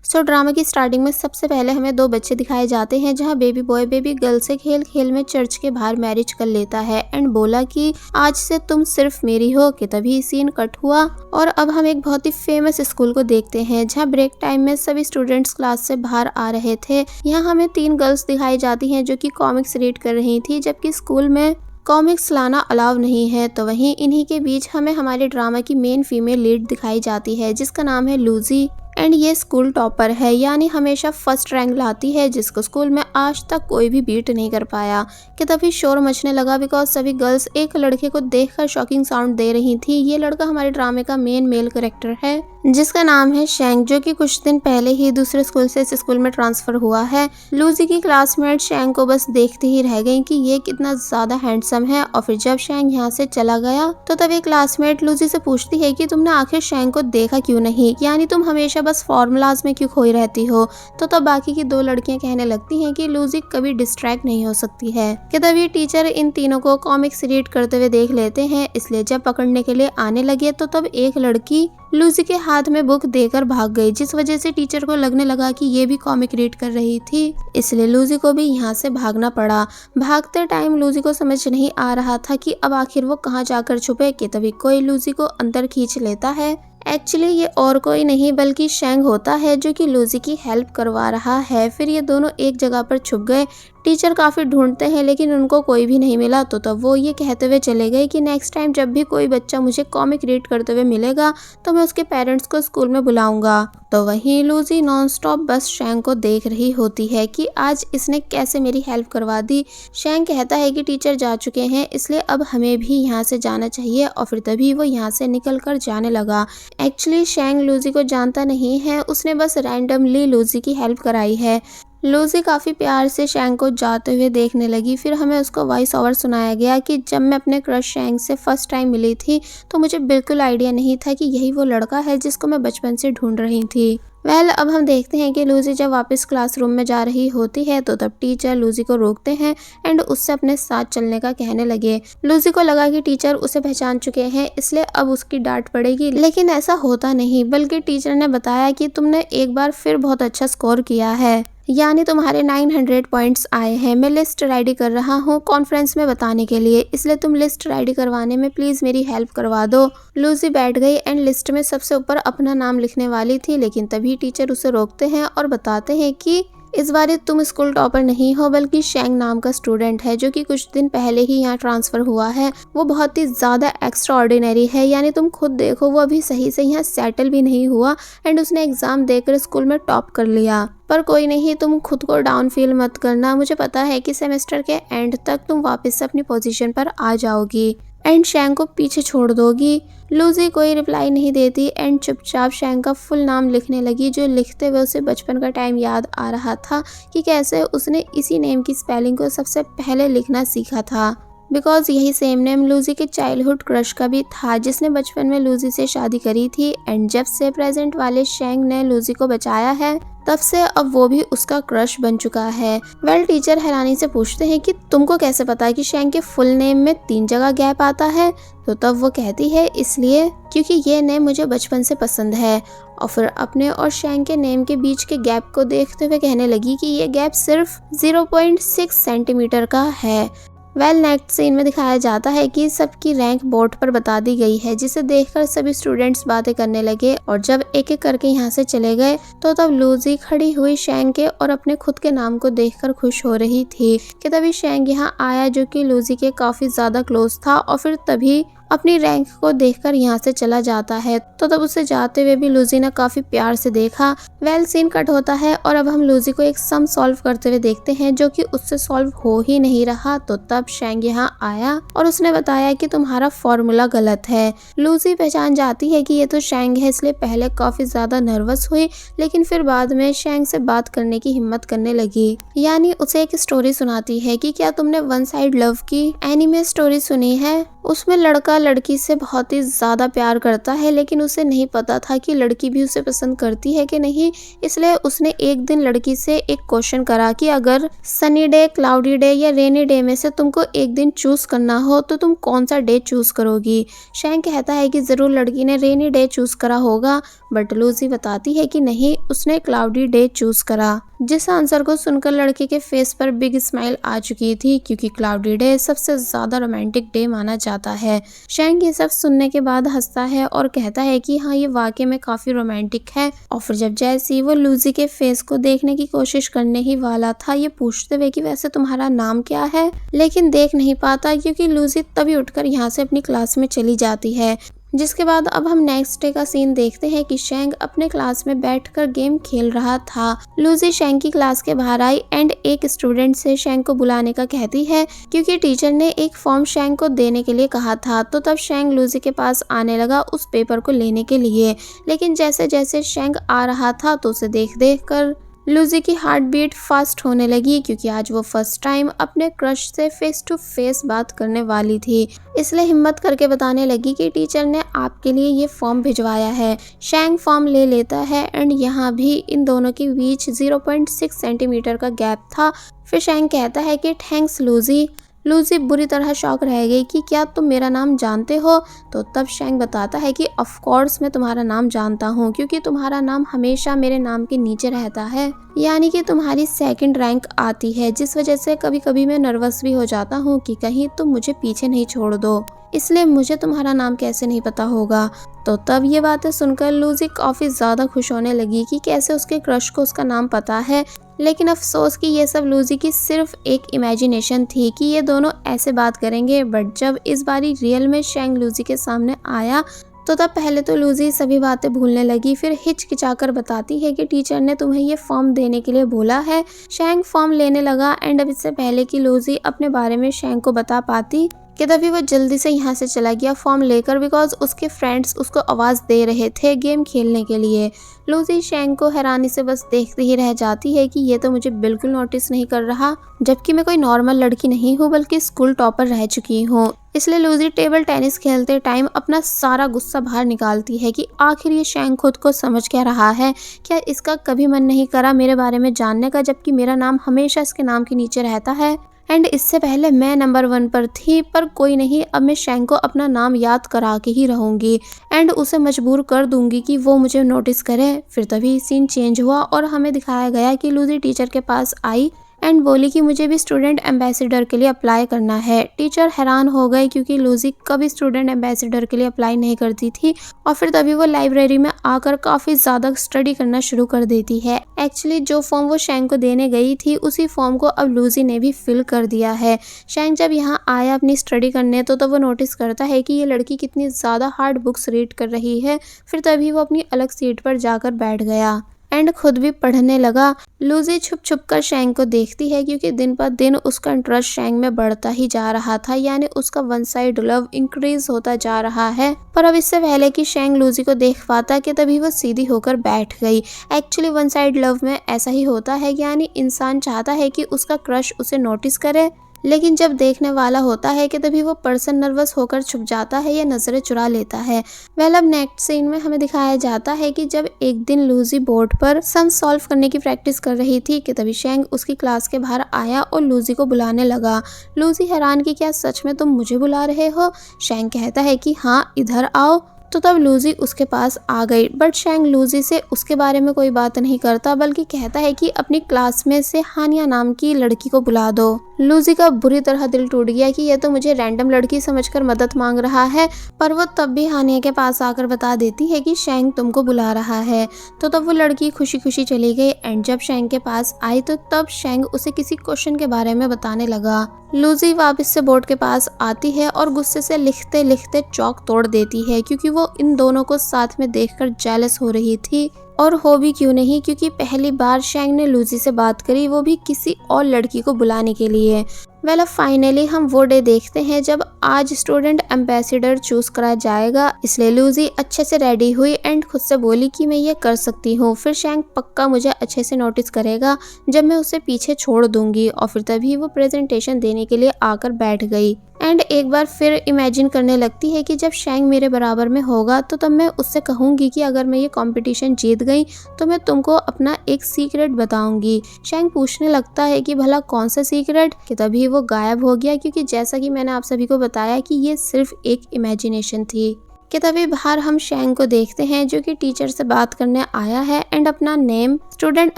Drama की starting में सबसे पहले हमें दो बच्चे दिखाए जाते हैं, जहां बेबी बॉय बेबी गर्ल से खेल खेल में चर्च के बाहर मैरिज कर लेता है एंड बोला कि आज से तुम सिर्फ मेरी हो। कि तभी सीन कट हुआ और अब हम एक बहुत ही फेमस स्कूल को देखते हैं, जहां ब्रेक टाइम में सभी स्टूडेंट्स क्लास से बाहर आ रहे थे। यहाँ हमें तीन गर्ल्स दिखाई जाती हैं जो कि कॉमिक्स रीड कर रही थी, जबकि स्कूल में कॉमिक्स लाना अलाउ नहीं है। तो वहीं इन्हीं के बीच हमें हमारे ड्रामा की मेन फीमेल लीड दिखाई जाती है, जिसका नाम है लूजी एंड ये स्कूल टॉपर है, यानी हमेशा फर्स्ट रैंक लाती है, जिसको स्कूल में आज तक कोई भी बीट नहीं कर पाया। कि तभी शोर मचने लगा बिकॉज सभी गर्ल्स एक लड़के को देखकर शॉकिंग साउंड दे रही थी। ये लड़का हमारे ड्रामे का मेन मेल कैरेक्टर है, जिसका नाम है शैंग, जो कि कुछ दिन पहले ही दूसरे स्कूल से इस स्कूल में ट्रांसफर हुआ है। लूजी की क्लासमेट शैंग को बस देखते ही रह गई कि ये कितना ज्यादा हैंडसम है। और फिर जब शैंग यहाँ से चला गया तो तब एक क्लासमेट लूजी से पूछती है कि तुमने आखिर शैंग को देखा क्यों नहीं, यानी तुम हमेशा बस फॉर्मूलाज में क्यों खोई रहती हो। तो तब बाकी की दो लड़कियां कहने लगती हैं कि लूजी कभी डिस्ट्रैक्ट नहीं हो सकती है। कि तभी टीचर इन तीनों को कॉमिक्स रीड करते हुए देख लेते हैं, इसलिए जब पकड़ने के लिए आने लगे तो तब एक लड़की लूजी के हाथ में बुक देकर भाग गई, जिस वजह से टीचर को लगने लगा कि ये भी कॉमिक रीड कर रही थी, इसलिए लूजी को भी यहाँ से भागना पड़ा। भागते टाइम लूजी को समझ नहीं आ रहा था कि अब आखिर वो कहाँ जाकर छुपे। कि तभी कोई लूजी को अंदर खींच लेता है। एक्चुअली ये और कोई नहीं बल्कि शैंग होता है, जो कि लूजी की हेल्प करवा रहा है। फिर ये दोनों एक जगह पर छुप गए। टीचर काफी ढूंढते हैं लेकिन उनको कोई भी नहीं मिला। तो तब वो ये कहते हुए चले गए कि नेक्स्ट टाइम जब भी कोई बच्चा मुझे कॉमिक रीड करते हुए मिलेगा तो मैं उसके पेरेंट्स को स्कूल में बुलाऊंगा। तो वहीं लूजी नॉनस्टॉप बस शैंग को देख रही होती है कि आज इसने कैसे मेरी हेल्प करवा दी। शैंग कहता है कि टीचर जा चुके हैं, इसलिए अब हमें भी यहाँ से जाना चाहिए। और फिर तभी वो यहाँ से निकल कर जाने लगा। एक्चुअली शैंग लूजी को जानता नहीं है, उसने बस रैंडमली लूजी की हेल्प कराई है। लूजी काफ़ी प्यार से शैंग को जाते हुए देखने लगी। फिर हमें उसको वॉइस ओवर सुनाया गया कि जब मैं अपने क्रश शैंग से फर्स्ट टाइम मिली थी तो मुझे बिल्कुल आइडिया नहीं था कि यही वो लड़का है जिसको मैं बचपन से ढूंढ रही थी। अब हम देखते हैं कि लूजी जब वापस क्लासरूम में जा रही होती है तो तब टीचर लूजी को रोकते हैं एंड उससे अपने साथ चलने का कहने लगे। लूजी को लगा कि टीचर उसे पहचान चुके हैं, इसलिए अब उसकी डांट पड़ेगी, लेकिन ऐसा होता नहीं, बल्कि टीचर ने बताया कि तुमने एक बार फिर बहुत अच्छा स्कोर किया है, यानी तुम्हारे 900 पॉइंट्स आए हैं। मैं लिस्ट रेडी कर रहा हूँ कॉन्फ्रेंस में बताने के लिए, इसलिए तुम लिस्ट रेडी करवाने में प्लीज मेरी हेल्प करवा दो। लूजी बैठ गई एंड लिस्ट में सबसे ऊपर अपना नाम लिखने वाली थी, लेकिन तभी टीचर उसे रोकते हैं और बताते हैं कि इस बार तुम स्कूल टॉपर नहीं हो बल्कि शैंग नाम का स्टूडेंट है, जो कि कुछ दिन पहले ही यहाँ ट्रांसफर हुआ है। वो बहुत ही ज्यादा एक्स्ट्रा ऑर्डिनरी है, यानी तुम खुद देखो वो अभी सही से यहाँ सेटल भी नहीं हुआ एंड उसने एग्जाम देकर स्कूल में टॉप कर लिया। पर कोई नहीं, तुम खुद को डाउन फील मत करना, मुझे पता है कि सेमेस्टर के एंड तक तुम वापस से अपनी पोजीशन पर आ जाओगी एंड शैंग को पीछे छोड़ दोगी। लूजी कोई रिप्लाई नहीं देती एंड चुपचाप शैंग का फुल नाम लिखने लगी, जो लिखते हुए उसे बचपन का टाइम याद आ रहा था कि कैसे उसने इसी नेम की स्पेलिंग को सबसे पहले लिखना सीखा था, बिकॉज यही सेम नेम लूजी के चाइल्डहुड क्रश का भी था, जिसने बचपन में लूजी से शादी करी थी। एंड जब से प्रेजेंट वाले शैंग ने लूजी को बचाया है तब से अब वो भी उसका क्रश बन चुका है। टीचर हैरानी से पूछते हैं कि तुमको कैसे पता है कि शैंग के फुल नेम में 3 जगह गैप आता है। तो तब वो कहती है इसलिए क्योंकि ये नेम मुझे बचपन से पसंद है। और फिर अपने और शैंग के नेम के बीच के गैप को देखते हुए कहने लगी कि ये गैप सिर्फ 0.6 सेंटीमीटर का है। नेक्स्ट सीन में दिखाया जाता है कि सबकी रैंक बोर्ड पर बता दी गई है, जिसे देखकर सभी स्टूडेंट्स बातें करने लगे। और जब एक एक करके यहाँ से चले गए तो तब लूजी खड़ी हुई शैंग के और अपने खुद के नाम को देखकर खुश हो रही थी। कि तभी शैंग यहाँ आया, जो कि लूजी के काफी ज्यादा क्लोज था, और फिर तभी अपनी रैंक को देखकर यहाँ से चला जाता है। तो तब उसे जाते हुए भी लूजी ने काफी प्यार से देखा। सीन कट होता है और अब हम लूजी को एक सम सॉल्व करते हुए देखते हैं, जो कि उससे सॉल्व हो ही नहीं रहा। तो तब शैंग यहाँ आया और उसने बताया कि तुम्हारा फॉर्मूला गलत है। लूजी पहचान जाती है कि ये तो शैंग है, इसलिए पहले काफी ज्यादा नर्वस हुई, लेकिन फिर बाद में शैंग से बात करने की हिम्मत करने लगी। यानी उसे एक स्टोरी सुनाती है कि क्या तुमने वन साइड लव की एनिमे स्टोरी सुनी है। उसमें लड़का लड़की से बहुत ही ज़्यादा प्यार करता है, लेकिन उसे नहीं पता था कि लड़की भी उसे पसंद करती है कि नहीं। इसलिए उसने एक दिन लड़की से एक क्वेश्चन करा कि अगर सनी डे, क्लाउडी डे या रेनी डे में से तुमको एक दिन चूज करना हो तो तुम कौन सा डे चूज करोगी। शैंग कहता है कि ज़रूर लड़की ने रेनी डे चूज करा होगा, बट लूसी बताती है कि नहीं, उसने क्लाउडी डे चूज करा। जिस आंसर को सुनकर लड़के के फेस पर बिग स्माइल आ चुकी थी, क्योंकि क्लाउडी डे सबसे ज्यादा रोमांटिक डे माना जाता है। शैंग ये सब सुनने के बाद हंसता है और कहता है कि हाँ, ये वाकई में काफी रोमांटिक है। और फिर जब जैसी वो लूसी के फेस को देखने की कोशिश करने ही वाला था, ये पूछते हुए कि वैसे तुम्हारा नाम क्या है, लेकिन देख नहीं पाता क्योंकि लूसी तभी उठकर यहाँ से अपनी क्लास में चली जाती है। जिसके बाद अब हम नेक्स्ट डे का सीन देखते हैं कि शैंग अपने क्लास में बैठकर गेम खेल रहा था। लूसी शैंग की क्लास के बाहर आई एंड एक स्टूडेंट से शैंग को बुलाने का कहती है, क्योंकि टीचर ने एक फॉर्म शैंग को देने के लिए कहा था। तो तब शैंग लूसी के पास आने लगा उस पेपर को लेने के लिए, लेकिन जैसे जैसे शैंग आ रहा था तो उसे देख देख कर लूसी की हार्ट बीट फास्ट होने लगी, क्योंकि आज वो फर्स्ट टाइम अपने क्रश से फेस टू फेस बात करने वाली थी। इसलिए हिम्मत करके बताने लगी कि टीचर ने आपके लिए ये फॉर्म भिजवाया है। शैंग फॉर्म ले लेता है एंड यहाँ भी इन दोनों के बीच 0.6 सेंटीमीटर का गैप था। फिर शैंग कहता है कि थैंक्स लूसी। लूसी बुरी तरह शॉक रह गई कि क्या तुम मेरा नाम जानते हो। तो तब शैंग बताता है कि ऑफ कोर्स मैं तुम्हारा नाम जानता हूँ, क्योंकि तुम्हारा नाम हमेशा मेरे नाम के नीचे रहता है, यानी कि तुम्हारी सेकंड रैंक आती है, जिस वजह से कभी कभी मैं नर्वस भी हो जाता हूँ कि कहीं तुम मुझे पीछे नहीं छोड़ दो, इसलिए मुझे तुम्हारा नाम कैसे नहीं पता होगा। तो तब ये बातें सुनकर लूसी काफ़ी ज़्यादा खुश होने लगी कि कैसे उसके क्रश को उसका नाम पता है। लेकिन अफसोस कि ये सब लूसी की सिर्फ एक इमेजिनेशन थी कि ये दोनों ऐसे बात करेंगे। बट जब इस बारी रियल में शैंग लूसी के सामने आया तो तब पहले तो लूसी सभी बातें भूलने लगी, फिर हिचकिचाकर बताती है कि टीचर ने तुम्हें ये फॉर्म देने के लिए बोला है। शैंग फॉर्म लेने लगा एंड अब इससे पहले कि लूसी अपने बारे में शैंग को बता पाती कि तभी वो जल्दी से यहाँ से चला गया फॉर्म लेकर, बिकॉज उसके फ्रेंड्स उसको आवाज़ दे रहे थे गेम खेलने के लिए। लूसी शैंग को हैरानी से बस देखती ही रह जाती है कि ये तो मुझे बिल्कुल नोटिस नहीं कर रहा, जबकि मैं कोई नॉर्मल लड़की नहीं हूँ बल्कि स्कूल टॉपर रह चुकी हूँ। इसलिए लूसी टेबल टेनिस खेलते टाइम अपना सारा गुस्सा बाहर निकालती है कि आखिर ये शैंग खुद को समझ क्या रहा है। क्या इसका कभी मन नहीं करा मेरे बारे में जानने का, जबकि मेरा नाम हमेशा इसके नाम के नीचे रहता है। एंड इससे पहले मैं नंबर 1 पर थी, पर कोई नहीं, अब मैं शैंग को अपना नाम याद करा के ही रहूंगी एंड उसे मजबूर कर दूंगी कि वो मुझे नोटिस करे। फिर तभी सीन चेंज हुआ और हमें दिखाया गया कि लूसी टीचर के पास आई एंड बोली कि मुझे भी स्टूडेंट एम्बेसडर के लिए अप्लाई करना है। टीचर हैरान हो गए क्योंकि लूसी कभी स्टूडेंट एम्बेसडर के लिए अप्लाई नहीं करती थी। और फिर तभी वो लाइब्रेरी में आकर काफ़ी ज़्यादा स्टडी करना शुरू कर देती है। एक्चुअली जो फॉर्म वो शैंग को देने गई थी उसी फॉर्म को अब लूसी ने भी फिल कर दिया है। शैंग जब यहाँ आया अपनी स्टडी करने तो वो नोटिस करता है कि ये लड़की कितनी ज़्यादा हार्ड बुक्स रीड कर रही है। फिर तभी वो अपनी अलग सीट पर जाकर बैठ गया एंड खुद भी पढ़ने लगा। लूसी छुप छुप कर शैंग को देखती है क्योंकि दिन पर दिन उसका इंटरेस्ट शैंग में बढ़ता ही जा रहा था, यानी उसका वन साइड लव इंक्रीज होता जा रहा है। पर अब इससे पहले कि शैंग लूसी को देख पाता कि तभी वो सीधी होकर बैठ गई। एक्चुअली वन साइड लव में ऐसा ही होता है, यानी इंसान चाहता है कि उसका क्रश उसे नोटिस करे, लेकिन जब देखने वाला होता है कि तभी वो पर्सन नर्वस होकर छुप जाता है या नजरें चुरा लेता है। वेल अब नेक्स्ट सीन में हमें दिखाया जाता है कि जब एक दिन लूसी बोर्ड पर सम सॉल्व करने की प्रैक्टिस कर रही थी कि तभी शैंग उसकी क्लास के बाहर आया और लूसी को बुलाने लगा। लूसी हैरान कि क्या सच में तुम मुझे बुला रहे हो। शैंग कहता है कि हाँ, इधर आओ। तो तब लूसी उसके पास आ गई, बट शैंग लूसी से उसके बारे में कोई बात नहीं करता, बल्कि कहता है कि अपनी क्लास में से हानिया नाम की लड़की को बुला दो। लूसी का बुरी तरह दिल टूट गया कि यह तो मुझे रैंडम लड़की समझकर मदद मांग रहा है, पर वो तब भी हानिया के पास आकर बता देती है कि शैंग तुमको बुला रहा है। तो तब वो लड़की खुशी खुशी चली गई एंड जब शैंग के पास आई तो तब शैंग उसे किसी क्वेश्चन के बारे में बताने लगा। लूसी वापस से बोर्ड के पास आती है और गुस्से से लिखते लिखते चौक तोड़ देती है, क्योंकि वो इन दोनों को साथ में देखकर जेलस हो रही थी। और हो भी क्यों नहीं, क्योंकि पहली बार शैंग ने लूसी से बात करी, वो भी किसी और लड़की को बुलाने के लिए। वेल अब फाइनली हम वो डे देखते हैं जब आज स्टूडेंट एम्बेसडर चूज करा जाएगा। इसलिए लूजी अच्छे से रेडी हुई एंड खुद से बोली कि मैं ये कर सकती हूँ, फिर शैंक पक्का मुझे अच्छे से नोटिस करेगा जब मैं उसे पीछे छोड़ दूंगी। और फिर तभी वो प्रेजेंटेशन देने के लिए आकर बैठ गई एंड एक बार फिर इमेजिन करने लगती है कि जब शैंक मेरे बराबर में होगा तो तब मैं उससे कहूंगी कि अगर मैं ये कंपटीशन जीत गई तो मैं तुमको अपना एक सीक्रेट बताऊंगी। शैंक पूछने लगता है कि भला कौन सा सीक्रेट, कि तभी वो गायब हो गया, क्योंकि जैसा कि मैंने आप सभी को बताया कि ये सिर्फ एक इमेजिनेशन थी। कि तभी बाहर हम शैंक को देखते हैं जो कि टीचर से बात करने आया है एंड अपना नेम स्टूडेंट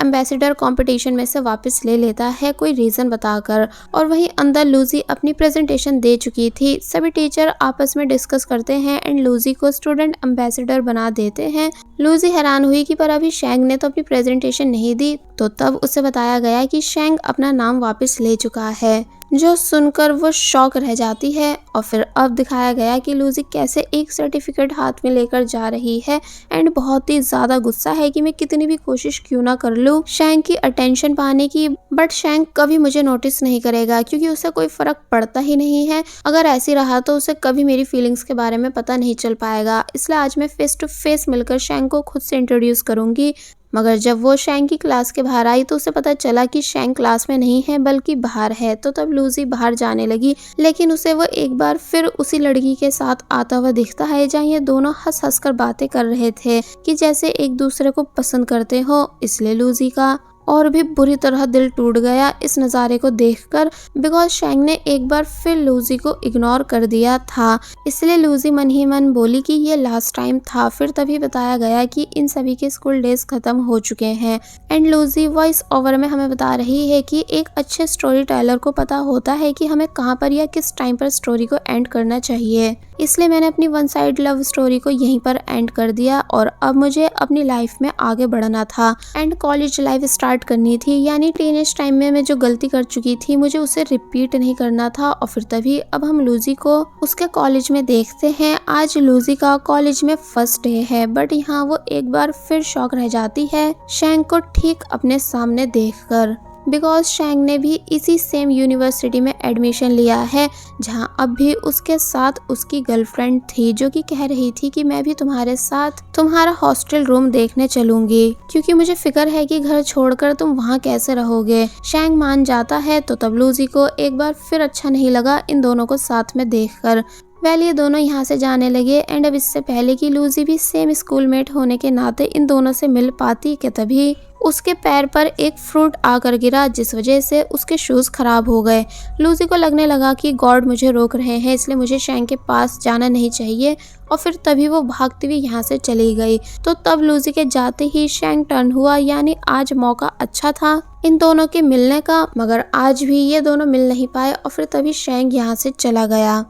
एम्बेसडर कंपटीशन में से वापस ले लेता है कोई रीजन बताकर। और वहीं अंदर लूजी अपनी प्रेजेंटेशन दे चुकी थी। सभी टीचर आपस में डिस्कस करते हैं एंड लूजी को स्टूडेंट एम्बेसडर बना देते हैं। लूजी हैरान हुई कि पर अभी शैंक ने तो अपनी प्रेजेंटेशन नहीं दी, तो तब उसे बताया गया कि शैंक अपना नाम वापस ले चुका है, जो सुनकर वो शॉक रह जाती है। और फिर अब दिखाया गया कि लूजी कैसे एक सर्टिफिकेट हाथ में लेकर जा रही है एंड बहुत ही ज्यादा गुस्सा है कि मैं कितनी भी कोशिश क्यों ना कर लूं शैंक की अटेंशन पाने की, बट शैंक कभी मुझे नोटिस नहीं करेगा क्योंकि उसे कोई फर्क पड़ता ही नहीं है। अगर ऐसी रहा तो उसे कभी मेरी फीलिंग्स के बारे में पता नहीं चल पाएगा। इसलिए आज मैं फेस टू फेस मिलकर शैंक को खुद से इंट्रोड्यूस करूंगी। मगर जब वो शैंक की क्लास के बाहर आई तो उसे पता चला कि शैंक क्लास में नहीं है बल्कि बाहर है। तो तब लूजी बाहर जाने लगी, लेकिन उसे वो एक बार फिर उसी लड़की के साथ आता हुआ दिखता है जहाँ ये दोनों हंस हंस कर बातें कर रहे थे कि जैसे एक दूसरे को पसंद करते हो। इसलिए लूजी का और भी बुरी तरह दिल टूट गया इस नज़ारे को देखकर, बिकॉज शैंक ने एक बार फिर लूजी को इग्नोर कर दिया था। इसलिए लूजी मन ही मन बोली कि ये लास्ट टाइम था। फिर तभी बताया गया कि इन सभी के स्कूल डेज खत्म हो चुके हैं एंड लूजी वॉइस ओवर में हमें बता रही है कि एक अच्छे स्टोरी टेलर को पता होता है कि हमें कहाँ पर या किस टाइम पर स्टोरी को एंड करना चाहिए। इसलिए मैंने अपनी वन साइड लव स्टोरी को यहीं पर एंड कर दिया और अब मुझे अपनी लाइफ में आगे बढ़ना था एंड कॉलेज लाइफ स्टार्ट करनी थी। यानी टीनेज टाइम में मैं जो गलती कर चुकी थी मुझे उसे रिपीट नहीं करना था। और फिर तभी अब हम लूजी को उसके कॉलेज में देखते हैं। आज लूजी का कॉलेज में फर्स्ट डे है, बट यहाँ वो एक बार फिर शॉक रह जाती है शैंक को ठीक अपने सामने देखकर, बिकॉज शैंक ने भी इसी सेम यूनिवर्सिटी में एडमिशन लिया है जहां अब भी उसके साथ उसकी गर्लफ्रेंड थी, जो कि कह रही थी कि मैं भी तुम्हारे साथ तुम्हारा हॉस्टल रूम देखने चलूंगी क्योंकि मुझे फिक्र है कि घर छोड़कर तुम वहां कैसे रहोगे। शैंक मान जाता है तो तब लूजी को एक बार फिर अच्छा नहीं लगा इन दोनों को साथ में देखकर। ये दोनों यहाँ से जाने लगे एंड अब इससे पहले कि लूजी भी सेम स्कूलमेट होने के नाते इन दोनों से मिल पाती कि तभी उसके पैर पर एक फ्रूट आकर गिरा, जिस वजह से उसके शूज खराब हो गए। लूजी को लगने लगा कि गॉड मुझे रोक रहे हैं, इसलिए मुझे शैंक के पास जाना नहीं चाहिए। और फिर तभी वो भागती हुई यहाँ से चली गई। तो तब लूजी के जाते ही शैंक टर्न हुआ, यानी आज मौका अच्छा था इन दोनों के मिलने का, मगर आज भी ये दोनों मिल नहीं पाए। और फिर तभी शैंक यहाँ से चला गया।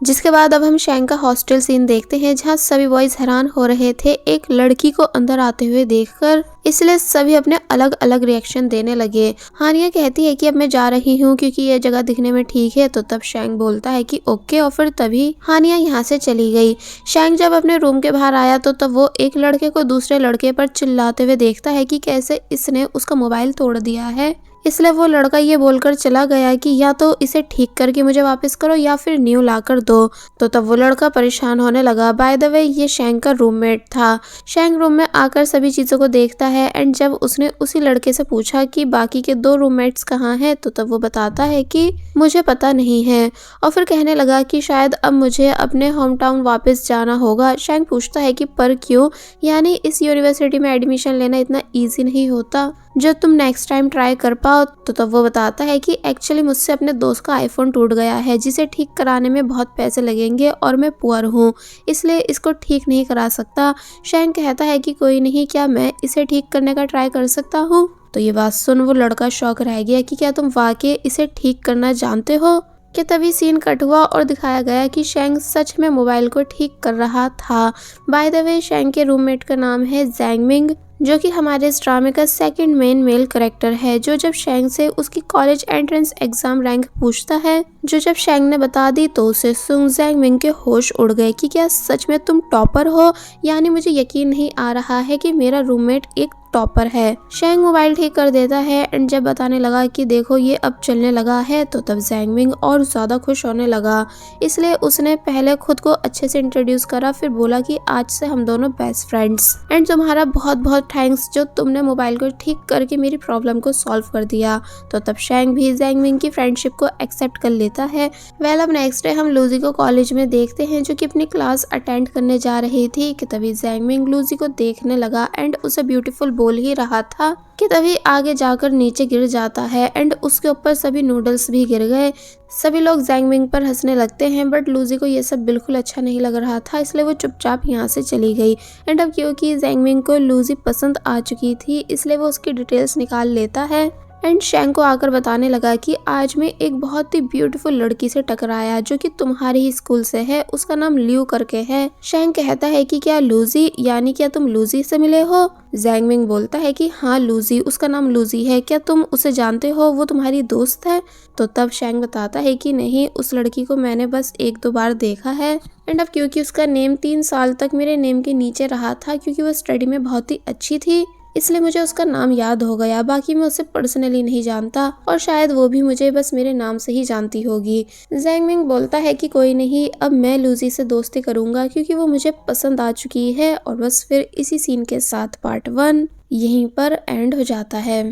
जिसके बाद अब हम शैंक का हॉस्टल सीन देखते हैं जहाँ सभी बॉयज हैरान हो रहे थे एक लड़की को अंदर आते हुए देखकर, इसलिए सभी अपने अलग अलग रिएक्शन देने लगे। हानिया कहती है कि अब मैं जा रही हूँ क्योंकि यह जगह दिखने में ठीक है। तो तब शैंक बोलता है कि ओके, और फिर तभी हानिया यहाँ से चली गई। शैंक जब अपने रूम के बाहर आया तो तब वो एक लड़के को दूसरे लड़के पर चिल्लाते हुए देखता है कि कैसे इसने उसका मोबाइल तोड़ दिया है। इसलिए वो लड़का ये बोलकर चला गया कि या तो इसे ठीक करके मुझे वापस करो या फिर न्यू ला कर दो। तो तब वो लड़का परेशान होने लगा। बाय द वे ये शैंक का रूममेट था। शैंक रूम में आकर सभी चीज़ों को देखता है एंड जब उसने उसी लड़के से पूछा कि बाकी के 2 रूममेट्स कहाँ हैं, तो तब वो बताता है कि मुझे पता नहीं है। और फिर कहने लगा कि शायद अब मुझे अपने होम टाउन वापस जाना होगा। शैंक पूछता है कि पर क्यों, यानी इस यूनिवर्सिटी में एडमिशन लेना इतना ईजी नहीं होता जो तुम नेक्स्ट टाइम ट्राई कर पाओ। तो तब वो बताता है कि एक्चुअली मुझसे अपने दोस्त का आईफोन टूट गया है जिसे ठीक कराने में बहुत पैसे लगेंगे और मैं पुअर हूँ, इसलिए इसको ठीक नहीं करा सकता। शैंक कहता है कि कोई नहीं, क्या मैं इसे ठीक करने का ट्राई कर सकता हूँ। तो ये बात सुन वो लड़का शॉक रह गया कि क्या तुम वाकई इसे ठीक करना जानते हो। कि तभी सीन कट हुआ और दिखाया गया कि शैंक सच में मोबाइल को ठीक कर रहा था। बाय द वे शैंक के रूममेट का नाम है जैंगमिंग, जो कि हमारे इस ड्रामे का सेकंड मेन मेल कैरेक्टर है, जो जब शैंक से उसकी कॉलेज एंट्रेंस एग्जाम रैंक पूछता है, जो जब शैंक ने बता दी तो उसे सुंग जैंगमिंग के होश उड़ गए कि क्या सच में तुम टॉपर हो। यानी मुझे यकीन नहीं आ रहा है कि मेरा रूममेट एक टॉपर है। शेंग मोबाइल ठीक कर देता है एंड जब बताने लगा कि देखो ये अब चलने लगा है, तो तब जैंगमिंग और ज्यादा खुश होने लगा। इसलिए उसने पहले खुद को अच्छे से इंट्रोड्यूस करा, फिर बोला कि आज से हम दोनों बेस्ट फ्रेंड्स एंड तुम्हारा बहुत बहुत थैंक्स जो तुमने मोबाइल को ठीक करके मेरी प्रॉब्लम को सॉल्व कर दिया। तो तब शेंग भी जैंगमिंग की फ्रेंडशिप को एक्सेप्ट कर लेता है। वेल अब नेक्स्ट डे हम लूजी को कॉलेज में देखते हैं जो कि अपनी क्लास अटेंड करने जा रही थी कि तभी जैंगमिंग लूजी को देखने लगा एंड उसे ब्यूटीफुल बोल ही रहा था कि तभी आगे जाकर नीचे गिर जाता है एंड उसके ऊपर सभी नूडल्स भी गिर गए। सभी लोग जैंगमिंग पर हंसने लगते हैं बट लूजी को ये सब बिल्कुल अच्छा नहीं लग रहा था, इसलिए वो चुपचाप यहाँ से चली गई। एंड अब क्योंकि जैंगमिंग को लूजी पसंद आ चुकी थी इसलिए वो उसकी डिटेल्स निकाल लेता है एंड शेंग को आकर बताने लगा कि आज मैं एक बहुत ही ब्यूटीफुल लड़की से टकराया जो कि तुम्हारे ही स्कूल से है, उसका नाम लियू करके है। शेंग कहता है कि क्या लूजी यानी क्या तुम लूजी से मिले हो? जैंगमिंग बोलता है कि हाँ लूजी, उसका नाम लूजी है, क्या तुम उसे जानते हो, वो तुम्हारी दोस्त है? तो तब शेंग बताता है कि नहीं, उस लड़की को मैंने बस 1-2 बार देखा है एंड अब क्योंकि उसका नेम 3 साल तक मेरे नेम के नीचे रहा था क्योंकि वो स्टडी में बहुत ही अच्छी थी, इसलिए मुझे उसका नाम याद हो गया। बाकी मैं उसे पर्सनली नहीं जानता और शायद वो भी मुझे बस मेरे नाम से ही जानती होगी। जैंगमिंग बोलता है कि कोई नहीं, अब मैं लूजी से दोस्ती करूंगा क्योंकि वो मुझे पसंद आ चुकी है। और बस फिर इसी सीन के साथ पार्ट 1 यहीं पर एंड हो जाता है।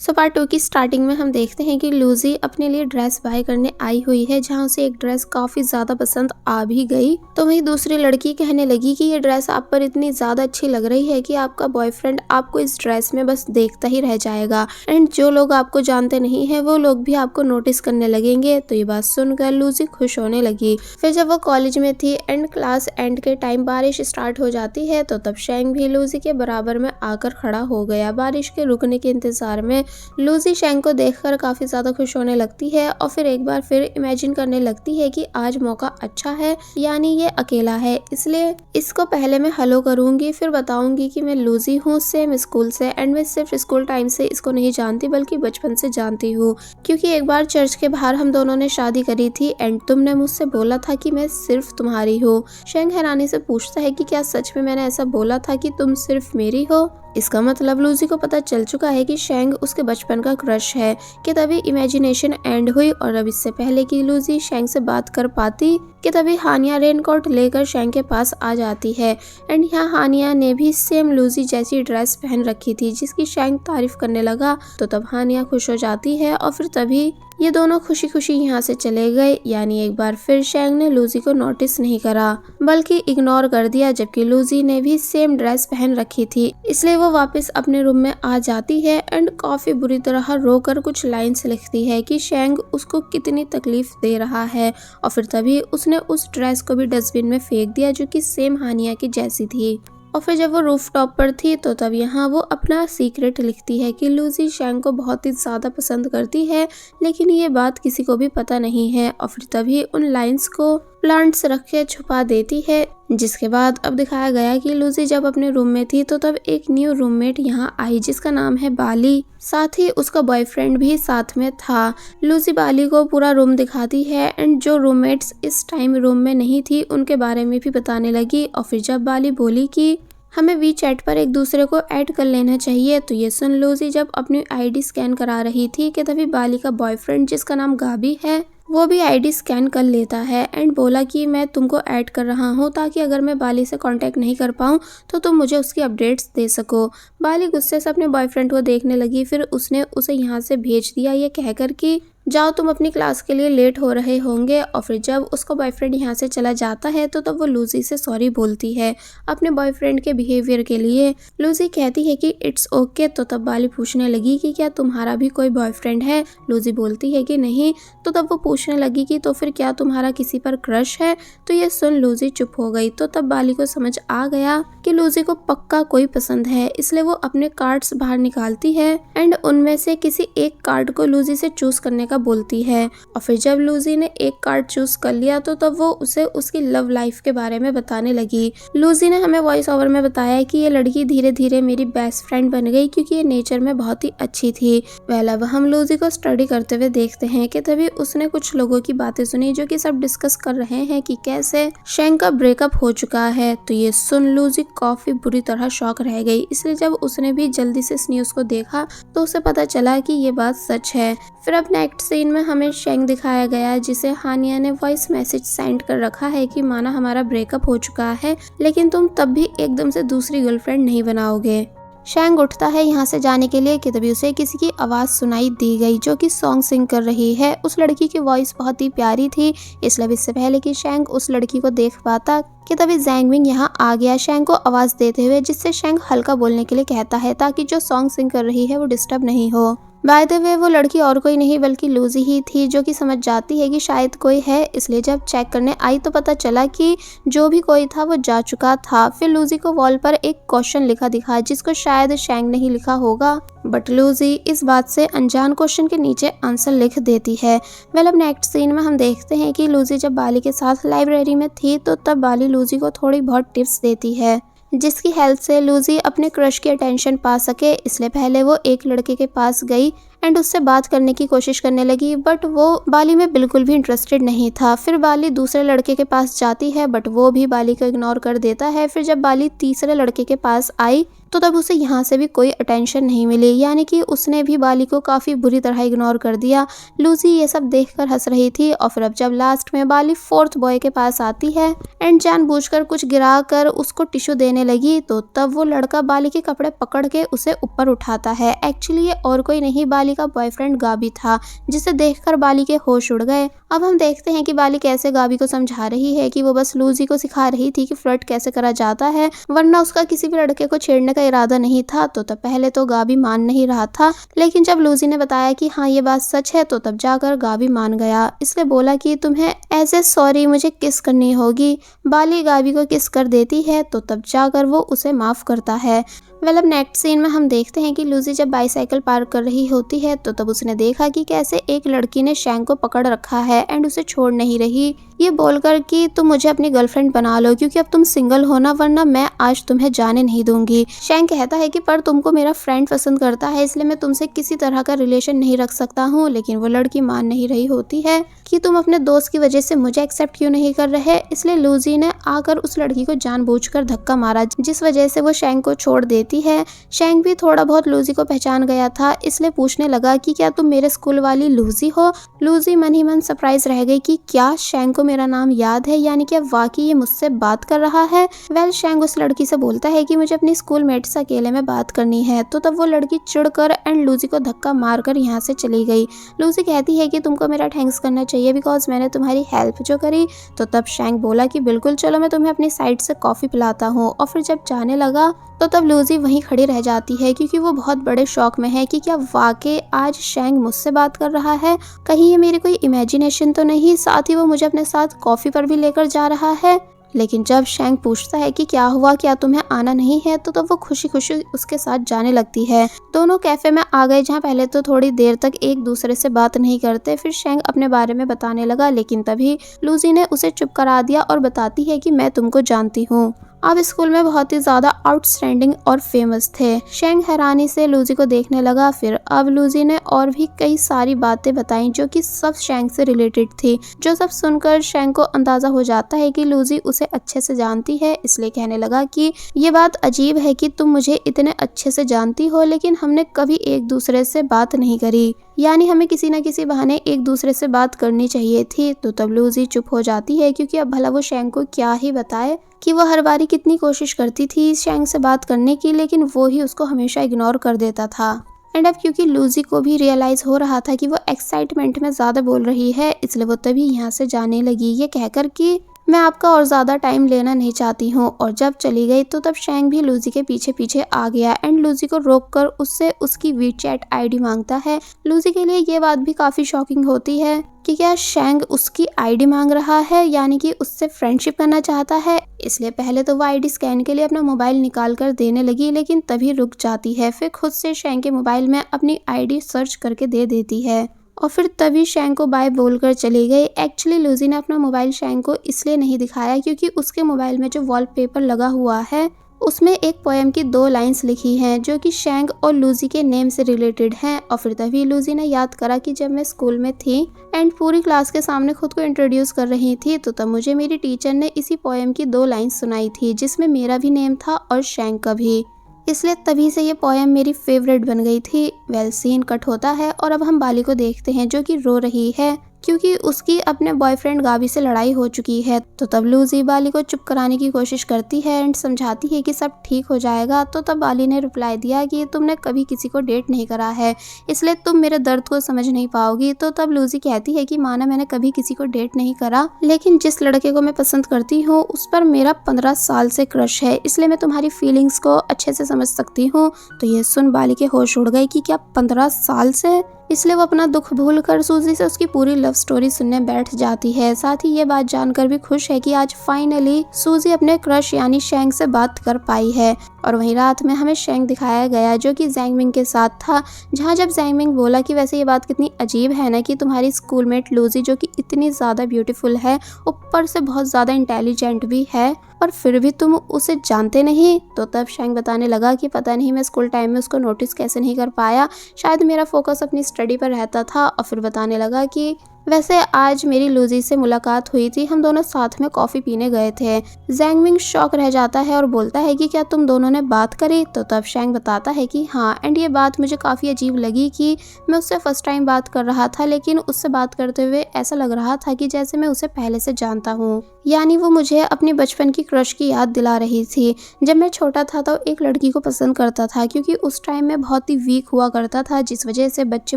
सो पार्ट 2 की स्टार्टिंग में हम देखते हैं कि लूजी अपने लिए ड्रेस बाय करने आई हुई है जहां उसे एक ड्रेस काफी ज्यादा पसंद आ भी गई। तो वही दूसरी लड़की कहने लगी कि ये ड्रेस आप पर इतनी ज्यादा अच्छी लग रही है कि आपका बॉयफ्रेंड आपको इस ड्रेस में बस देखता ही रह जाएगा एंड जो लोग आपको जानते नहीं है वो लोग भी आपको नोटिस करने लगेंगे। तो ये बात सुनकर लूजी खुश होने लगी। फिर जब वो कॉलेज में थी एंड क्लास एंड के टाइम बारिश स्टार्ट हो जाती है तो तब शेंग भी लूजी के बराबर में आकर खड़ा हो गया। बारिश के रुकने के इंतजार में लूजी शेंग को देखकर काफी ज्यादा खुश होने लगती है और फिर एक बार फिर इमेजिन करने लगती है कि आज मौका अच्छा है, यानी ये अकेला है, इसलिए इसको पहले मैं हेलो करूंगी, फिर बताऊंगी कि मैं लूजी हूँ सेम स्कूल से एंड मैं सिर्फ स्कूल टाइम से इसको नहीं जानती बल्कि बचपन से जानती हूँ क्योंकि एक बार चर्च के बाहर हम दोनों ने शादी करी थी एंड तुमने मुझसे बोला था कि मैं सिर्फ तुम्हारी हूँ। शेंग हैरानी से पूछता है कि क्या सच में मैंने ऐसा बोला था कि तुम सिर्फ मेरी हो? इसका मतलब लूजी को पता चल चुका है कि शेंग उसके बचपन का क्रश है कि तभी इमेजिनेशन एंड हुई। और अब इससे पहले कि लूजी शेंग से बात कर पाती कि तभी हानिया रेनकोट लेकर शेंग के पास आ जाती है एंड यहाँ हानिया ने भी सेम लूजी जैसी ड्रेस पहन रखी थी जिसकी शेंग तारीफ करने लगा। तो तब हानिया खुश हो जाती है और फिर तभी ये दोनों खुशी खुशी यहाँ से चले गए। यानी एक बार फिर शेंग ने लूजी को नोटिस नहीं करा बल्कि इग्नोर कर दिया, जबकि लूजी ने भी सेम ड्रेस पहन रखी थी। इसलिए वो वापस अपने रूम में आ जाती है एंड काफी बुरी तरह रोकर कुछ लाइन्स लिखती है कि शेंग उसको कितनी तकलीफ दे रहा है। और फिर तभी उसने उस ड्रेस को भी डस्टबिन में फेंक दिया जो कि सेम हानिया की जैसी थी। और फिर जब वो रूफ टॉप पर थी तो तब यहाँ वो अपना सीक्रेट लिखती है कि लूजी शेंग को बहुत ही ज़्यादा पसंद करती है, लेकिन ये बात किसी को भी पता नहीं है। और फिर तभी उन लाइंस को प्लांट्स रख के छुपा देती है। जिसके बाद अब दिखाया गया कि लूजी जब अपने रूम में थी तो तब एक न्यू रूममेट यहाँ आई जिसका नाम है बाली, साथ ही उसका बॉयफ्रेंड भी साथ में था। लूजी बाली को पूरा रूम दिखाती है एंड जो रूममेट्स इस टाइम रूम में नहीं थी उनके बारे में भी बताने लगी। और फिर जब बाली बोली कि हमें वी चैट पर एक दूसरे को ऐड कर लेना चाहिए तो ये सुन लूजी जब अपनी आईडी स्कैन करा रही थी कि तभी बाली का बॉयफ्रेंड जिसका नाम गाबी है वो भी आईडी स्कैन कर लेता है एंड बोला कि मैं तुमको ऐड कर रहा हूँ ताकि अगर मैं बाली से कांटेक्ट नहीं कर पाऊँ तो तुम मुझे उसकी अपडेट्स दे सको। बाली गुस्से से अपने बॉयफ्रेंड को देखने लगी, फिर उसने उसे यहाँ से भेज दिया ये कहकर कि जाओ तुम अपनी क्लास के लिए लेट हो रहे होंगे। और फिर जब उसका बॉयफ्रेंड यहाँ से चला जाता है तो तब वो लूजी से सॉरी बोलती है अपने बॉयफ्रेंड के बिहेवियर के लिए। लूजी कहती है कि इट्स ओके। तो तब बाली पूछने लगी कि क्या तुम्हारा भी कोई बॉयफ्रेंड है? लूजी बोलती है कि नहीं। तो तब वो पूछने लगी कि तो फिर क्या तुम्हारा किसी पर क्रश है? तो ये सुन लूजी चुप हो गई। तो तब बाली को समझ आ गया कि लूजी को पक्का कोई पसंद है, इसलिए वो अपने कार्ड्स बाहर निकालती है एंड उनमें से किसी एक कार्ड को लूजी से चूज करने का का बोलती है। और फिर जब लूजी ने एक कार्ड चूज कर लिया तो तब वो उसे उसकी लव लाइफ के बारे में बताने लगी। लूजी ने हमें वॉइस ओवर में बताया कि ये लड़की धीरे धीरे मेरी बेस्ट फ्रेंड बन गई क्योंकि ये नेचर में बहुत ही अच्छी थी। वेल अब हम लूजी को स्टडी करते हुए देखते हैं कि तभी उसने कुछ लोगों की बातें सुनी जो कि सब डिस्कस कर रहे हैं कि कैसे शैंग का ब्रेकअप हो चुका है। तो ये सुन लूजी काफी बुरी तरह शॉक रह गई। इसलिए जब उसने भी जल्दी से इस न्यूज को देखा तो उसे पता चला कि ये बात सच है। फिर अब नेक्स्ट सीन में हमें शैंग दिखाया गया जिसे हानिया ने वॉइस मैसेज सेंड कर रखा है कि माना हमारा ब्रेकअप हो चुका है लेकिन तुम तब भी एकदम से दूसरी गर्लफ्रेंड नहीं बनाओगे। शैंग उठता है यहाँ से जाने के लिए कि तभी उसे किसी की आवाज़ सुनाई दी गई जो कि सॉन्ग सिंग कर रही है। उस लड़की की वॉइस बहुत ही प्यारी थी। इसलिए इससे पहले कि शैंग उस लड़की को देख पाता कि तभी जैंगविंग यहाँ आ गया शैंग को आवाज़ देते हुए, जिससे शैंग हल्का बोलने के लिए कहता है ताकि जो सॉन्ग सिंग कर रही है वो डिस्टर्ब नहीं हो। बाय द वे वो लड़की और कोई नहीं बल्कि लूजी ही थी जो कि समझ जाती है कि शायद कोई है। इसलिए जब चेक करने आई तो पता चला कि जो भी कोई था वो जा चुका था। फिर लूजी को वॉल पर एक क्वेश्चन लिखा दिखा जिसको शायद शैंग ने ही लिखा होगा, बट लूजी इस बात से अनजान क्वेश्चन के नीचे आंसर लिख देती है। वेल अब नेक्स्ट सीन में हम देखते हैं कि लूजी जब बाली के साथ लाइब्रेरी में थी तो तब बाली लूजी को थोड़ी बहुत टिप्स देती है जिसकी हेल्प से लूजी अपने क्रश की अटेंशन पा सके। इसलिए पहले वो एक लड़के के पास गई एंड उससे बात करने की कोशिश करने लगी, बट वो बाली में बिल्कुल भी इंटरेस्टेड नहीं था। फिर बाली दूसरे लड़के के पास जाती है बट वो भी बाली को इग्नोर कर देता है। फिर जब बाली तीसरे लड़के के पास आई तो तब उसे यहाँ से भी कोई अटेंशन नहीं मिली, यानी कि उसने भी बाली को काफ़ी बुरी तरह इग्नोर कर दिया। लूजी ये सब देखकर हंस रही थी। और फिर अब जब लास्ट में बाली फोर्थ बॉय के पास आती है एंड जानबूझकर कुछ गिरा कर उसको टिश्यू देने लगी तो तब वो लड़का बाली के कपड़े पकड़ के उसे ऊपर उठाता है। एक्चुअली ये और कोई नहीं बाली का बॉयफ्रेंड गाबी था, जिसे देखकर बाली के होश उड़ गए। अब हम देखते हैं कि बाली कैसे गाबी को समझा रही है कि वो बस लूजी को सिखा रही थी कि फ्लर्ट कैसे करा जाता है, वरना उसका किसी भी लड़के को छेड़ने का इरादा नहीं था। तो तब पहले तो गाबी मान नहीं रहा था, लेकिन जब लूजी ने बताया कि हाँ ये बात सच है तो तब जाकर गाबी मान गया। इसलिए बोला कि तुम्हें एज ए सॉरी मुझे किस करनी होगी। बाली गाबी को किस कर देती है तो तब जाकर वो उसे माफ करता है। वेल अब नेक्स्ट सीन में हम देखते हैं कि लूजी जब बाईसाइकिल पार्क कर रही होती है तो तब उसने देखा कि कैसे एक लड़की ने शैंग को पकड़ रखा है एंड उसे छोड़ नहीं रही, ये बोलकर कि तुम मुझे अपनी गर्लफ्रेंड बना लो क्योंकि अब तुम सिंगल हो ना, वरना मैं आज तुम्हें जाने नहीं दूंगी। शैंग कहता है कि पर तुमको मेरा फ्रेंड पसंद करता है इसलिए मैं तुमसे किसी तरह का रिलेशन नहीं रख सकता हूँ। लेकिन वो लड़की मान नहीं रही होती है कि तुम अपने दोस्त की वजह से मुझे एक्सेप्ट क्यों नहीं कर रहे। इसलिए लूजी ने आकर उस लड़की को जानबूझकर धक्का मारा जिस वजह से वो शैंग को छोड़ देती है। शैंग भी थोड़ा बहुत लूजी को पहचान गया था, इसलिए पूछने लगा कि क्या तुम मेरे स्कूल वाली लूजी हो। लूजी मन ही मन सरप्राइज रह गई कि क्या शैंग को मेरा नाम याद है, यानी कि अब वाकई ये मुझसे बात कर रहा है। वेल शैंग उस लड़की से बोलता है कि मुझे अपनी स्कूल मेट से अकेले में बात करनी है। तो तब वो लड़की चिढ़कर एंड लूजी को धक्का मारकर यहाँ से चली गई। लूजी कहती है कि तुमको मेरा थैंक्स करना चाहिए बिकॉज मैंने तुम्हारी हेल्प जो करी। तो तब शैंग बोला कि बिल्कुल चलो मैं तुम्हें अपनी साइड से कॉफी पिलाता हूँ। और फिर जब जाने लगा तो तब लूजी वहीं खड़ी रह जाती है क्योंकि वो बहुत बड़े शौक में है कि क्या वाकई आज शैंग मुझसे बात कर रहा है, कहीं ये मेरी कोई इमेजिनेशन तो नहीं, साथ ही वो मुझे अपने साथ कॉफी पर भी लेकर जा रहा है। लेकिन जब शैंग पूछता है कि क्या हुआ, क्या तुम्हें आना नहीं है, तो तब वो खुशी खुशी उसके साथ जाने लगती है। दोनों कैफे में आ गए जहाँ पहले तो थोड़ी देर तक एक दूसरे से बात नहीं करते। फिर शैंग अपने बारे में बताने लगा, लेकिन तभी लूजी ने उसे चुप करा दिया और बताती है कि मैं तुमको जानती हूँ, आप स्कूल में बहुत ही ज्यादा आउटस्टैंडिंग और फेमस थे। शैंग हैरानी से लूजी को देखने लगा। फिर अब लूजी ने और भी कई सारी बातें बताई जो कि सब शैंग से रिलेटेड थी, जो सब सुनकर शैंग को अंदाजा हो जाता है कि लूजी उसे अच्छे से जानती है। इसलिए कहने लगा कि ये बात अजीब है कि तुम मुझे इतने अच्छे से जानती हो लेकिन हमने कभी एक दूसरे से बात नहीं करी, यानी हमें किसी न किसी बहाने एक दूसरे से बात करनी चाहिए थी। तो तब लूजी चुप हो जाती है क्योंकि अब भला वो शैंग को क्या ही बताए कि वो हर बारी कितनी कोशिश करती थी शैंग से बात करने की, लेकिन वो ही उसको हमेशा इग्नोर कर देता था। एंड अब क्योंकि लूजी को भी रियलाइज हो रहा था कि वो एक्साइटमेंट में ज़्यादा बोल रही है, इसलिए वो तभी यहाँ से जाने लगी ये कहकर कि मैं आपका और ज़्यादा टाइम लेना नहीं चाहती हूँ। और जब चली गई तो तब शैंग भी लूजी के पीछे पीछे आ गया एंड लूजी को रोककर उससे उसकी वीचैट आईडी मांगता है। लूजी के लिए ये बात भी काफ़ी शॉकिंग होती है कि क्या शैंग उसकी आईडी मांग रहा है, यानी कि उससे फ्रेंडशिप करना चाहता है। इसलिए पहले तो वो आईडी स्कैन के लिए अपना मोबाइल निकाल कर देने लगी, लेकिन तभी रुक जाती है। फिर खुद से शैंग के मोबाइल में अपनी आईडी सर्च करके दे देती है। और फिर तभी शैंग को बाय बोलकर चली गई। एक्चुअली लूजी ने अपना मोबाइल शैंग को इसलिए नहीं दिखाया क्योंकि उसके मोबाइल में जो वॉलपेपर लगा हुआ है उसमें एक पोएम की 2 लाइंस लिखी हैं जो कि शैंग और लूजी के नेम से रिलेटेड हैं। और फिर तभी लूजी ने याद करा कि जब मैं स्कूल में थी एंड पूरी क्लास के सामने खुद को इंट्रोड्यूस कर रही थी तो तब मुझे मेरी टीचर ने इसी पोएम की 2 लाइंस सुनाई थी जिसमें मेरा भी नेम था और शैंग का भी। इसलिए तभी से ये पोएम मेरी फेवरेट बन गई थी। वेल सीन कट होता है और अब हम बाली को देखते हैं जो कि रो रही है क्योंकि उसकी अपने बॉयफ्रेंड गाबी से लड़ाई हो चुकी है। तो तब लूजी बाली को चुप कराने की कोशिश करती है एंड समझाती है कि सब ठीक हो जाएगा। तो तब बाली ने रिप्लाई दिया कि तुमने कभी किसी को डेट नहीं करा है इसलिए तुम मेरे दर्द को समझ नहीं पाओगी। तो तब लूजी कहती है कि माना मैंने कभी किसी को डेट नहीं करा लेकिन जिस लड़के को मैं पसंद करती हूँ उस पर मेरा 15 साल से क्रश है इसलिए मैं तुम्हारी फीलिंग्स को अच्छे से समझ सकती हूँ। तो ये सुन बाली के होश उड़ गए कि क्या 15 साल से, इसलिए वो अपना दुख भूल कर सूजी से उसकी पूरी लव स्टोरी सुनने बैठ जाती है। साथ ही ये बात जानकर भी खुश है कि आज फाइनली सूजी अपने क्रश यानी शैंग से बात कर पाई है। और वहीं रात में हमें शैंग दिखाया गया जो कि जैंगमिंग के साथ था, जहां जब जैंगमिंग बोला कि वैसे ये बात कितनी अजीब है ना कि तुम्हारी स्कूलमेट लूजी जो कि इतनी ज़्यादा ब्यूटीफुल है, ऊपर से बहुत ज़्यादा इंटेलिजेंट भी है, और फिर भी तुम उसे जानते नहीं। तो तब शैंग बताने लगा कि पता नहीं मैं स्कूल टाइम में उसको नोटिस कैसे नहीं कर पाया, शायद मेरा फोकस अपनी स्टडी पर रहता था। और फिर बताने लगा कि वैसे आज मेरी लूजी से मुलाकात हुई थी, हम दोनों साथ में कॉफ़ी पीने गए थे। जैंगमिंग शॉक रह जाता है और बोलता है कि क्या तुम दोनों ने बात करी। तो तब शैंग बताता है कि हाँ, एंड ये बात मुझे काफ़ी अजीब लगी कि मैं उससे फर्स्ट टाइम बात कर रहा था लेकिन उससे बात करते हुए ऐसा लग रहा था कि जैसे मैं उसे पहले से जानता हूँ, यानी वो मुझे अपनी बचपन की क्रश की याद दिला रही थी। जब मैं छोटा था तो एक लड़की को पसंद करता था क्योंकि उस टाइम में बहुत ही वीक हुआ करता था जिस वजह से बच्चे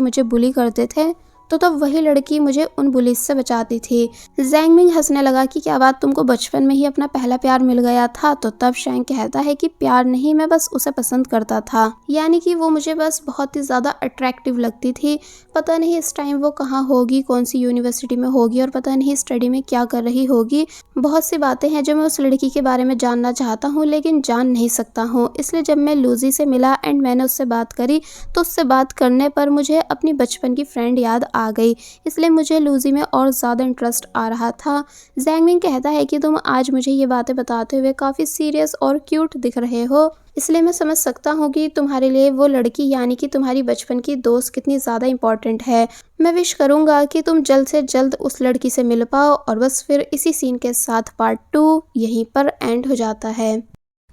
मुझे बुली करते थे, तो तब वही लड़की मुझे उन बुलीज से बचाती थी। जैंगमिंग हंसने लगा कि क्या बात तुमको बचपन में ही अपना पहला प्यार मिल गया था। तो तब शैंग कहता है कि प्यार नहीं, मैं बस उसे पसंद करता था, यानी कि वो मुझे बस बहुत ही ज़्यादा अट्रैक्टिव लगती थी। पता नहीं इस टाइम वो कहाँ होगी, कौन सी यूनिवर्सिटी में होगी और पता नहीं स्टडी में क्या कर रही होगी। बहुत सी बातें हैं जो मैं उस लड़की के बारे में जानना चाहता हूँ लेकिन जान नहीं सकता हूँ। इसलिए जब मैं लूजी से मिला एंड मैंने उससे बात करी तो उससे बात करने पर मुझे अपनी बचपन की फ्रेंड याद आ गई, इसलिए मुझे लूजी में और ज़्यादा इंटरेस्ट आ रहा था। जैंगमिंग कहता है कि तुम आज मुझे ये बातें बताते हुए काफ़ी सीरियस और क्यूट दिख रहे हो, इसलिए मैं समझ सकता हूँ कि तुम्हारे लिए वो लड़की यानी कि तुम्हारी बचपन की दोस्त कितनी ज़्यादा इम्पॉर्टेंट है। मैं विश करूँगा कि तुम जल्द से जल्द उस लड़की से मिल पाओ। और बस फिर इसी सीन के साथ पार्ट 2 यहीं पर एंड हो जाता है।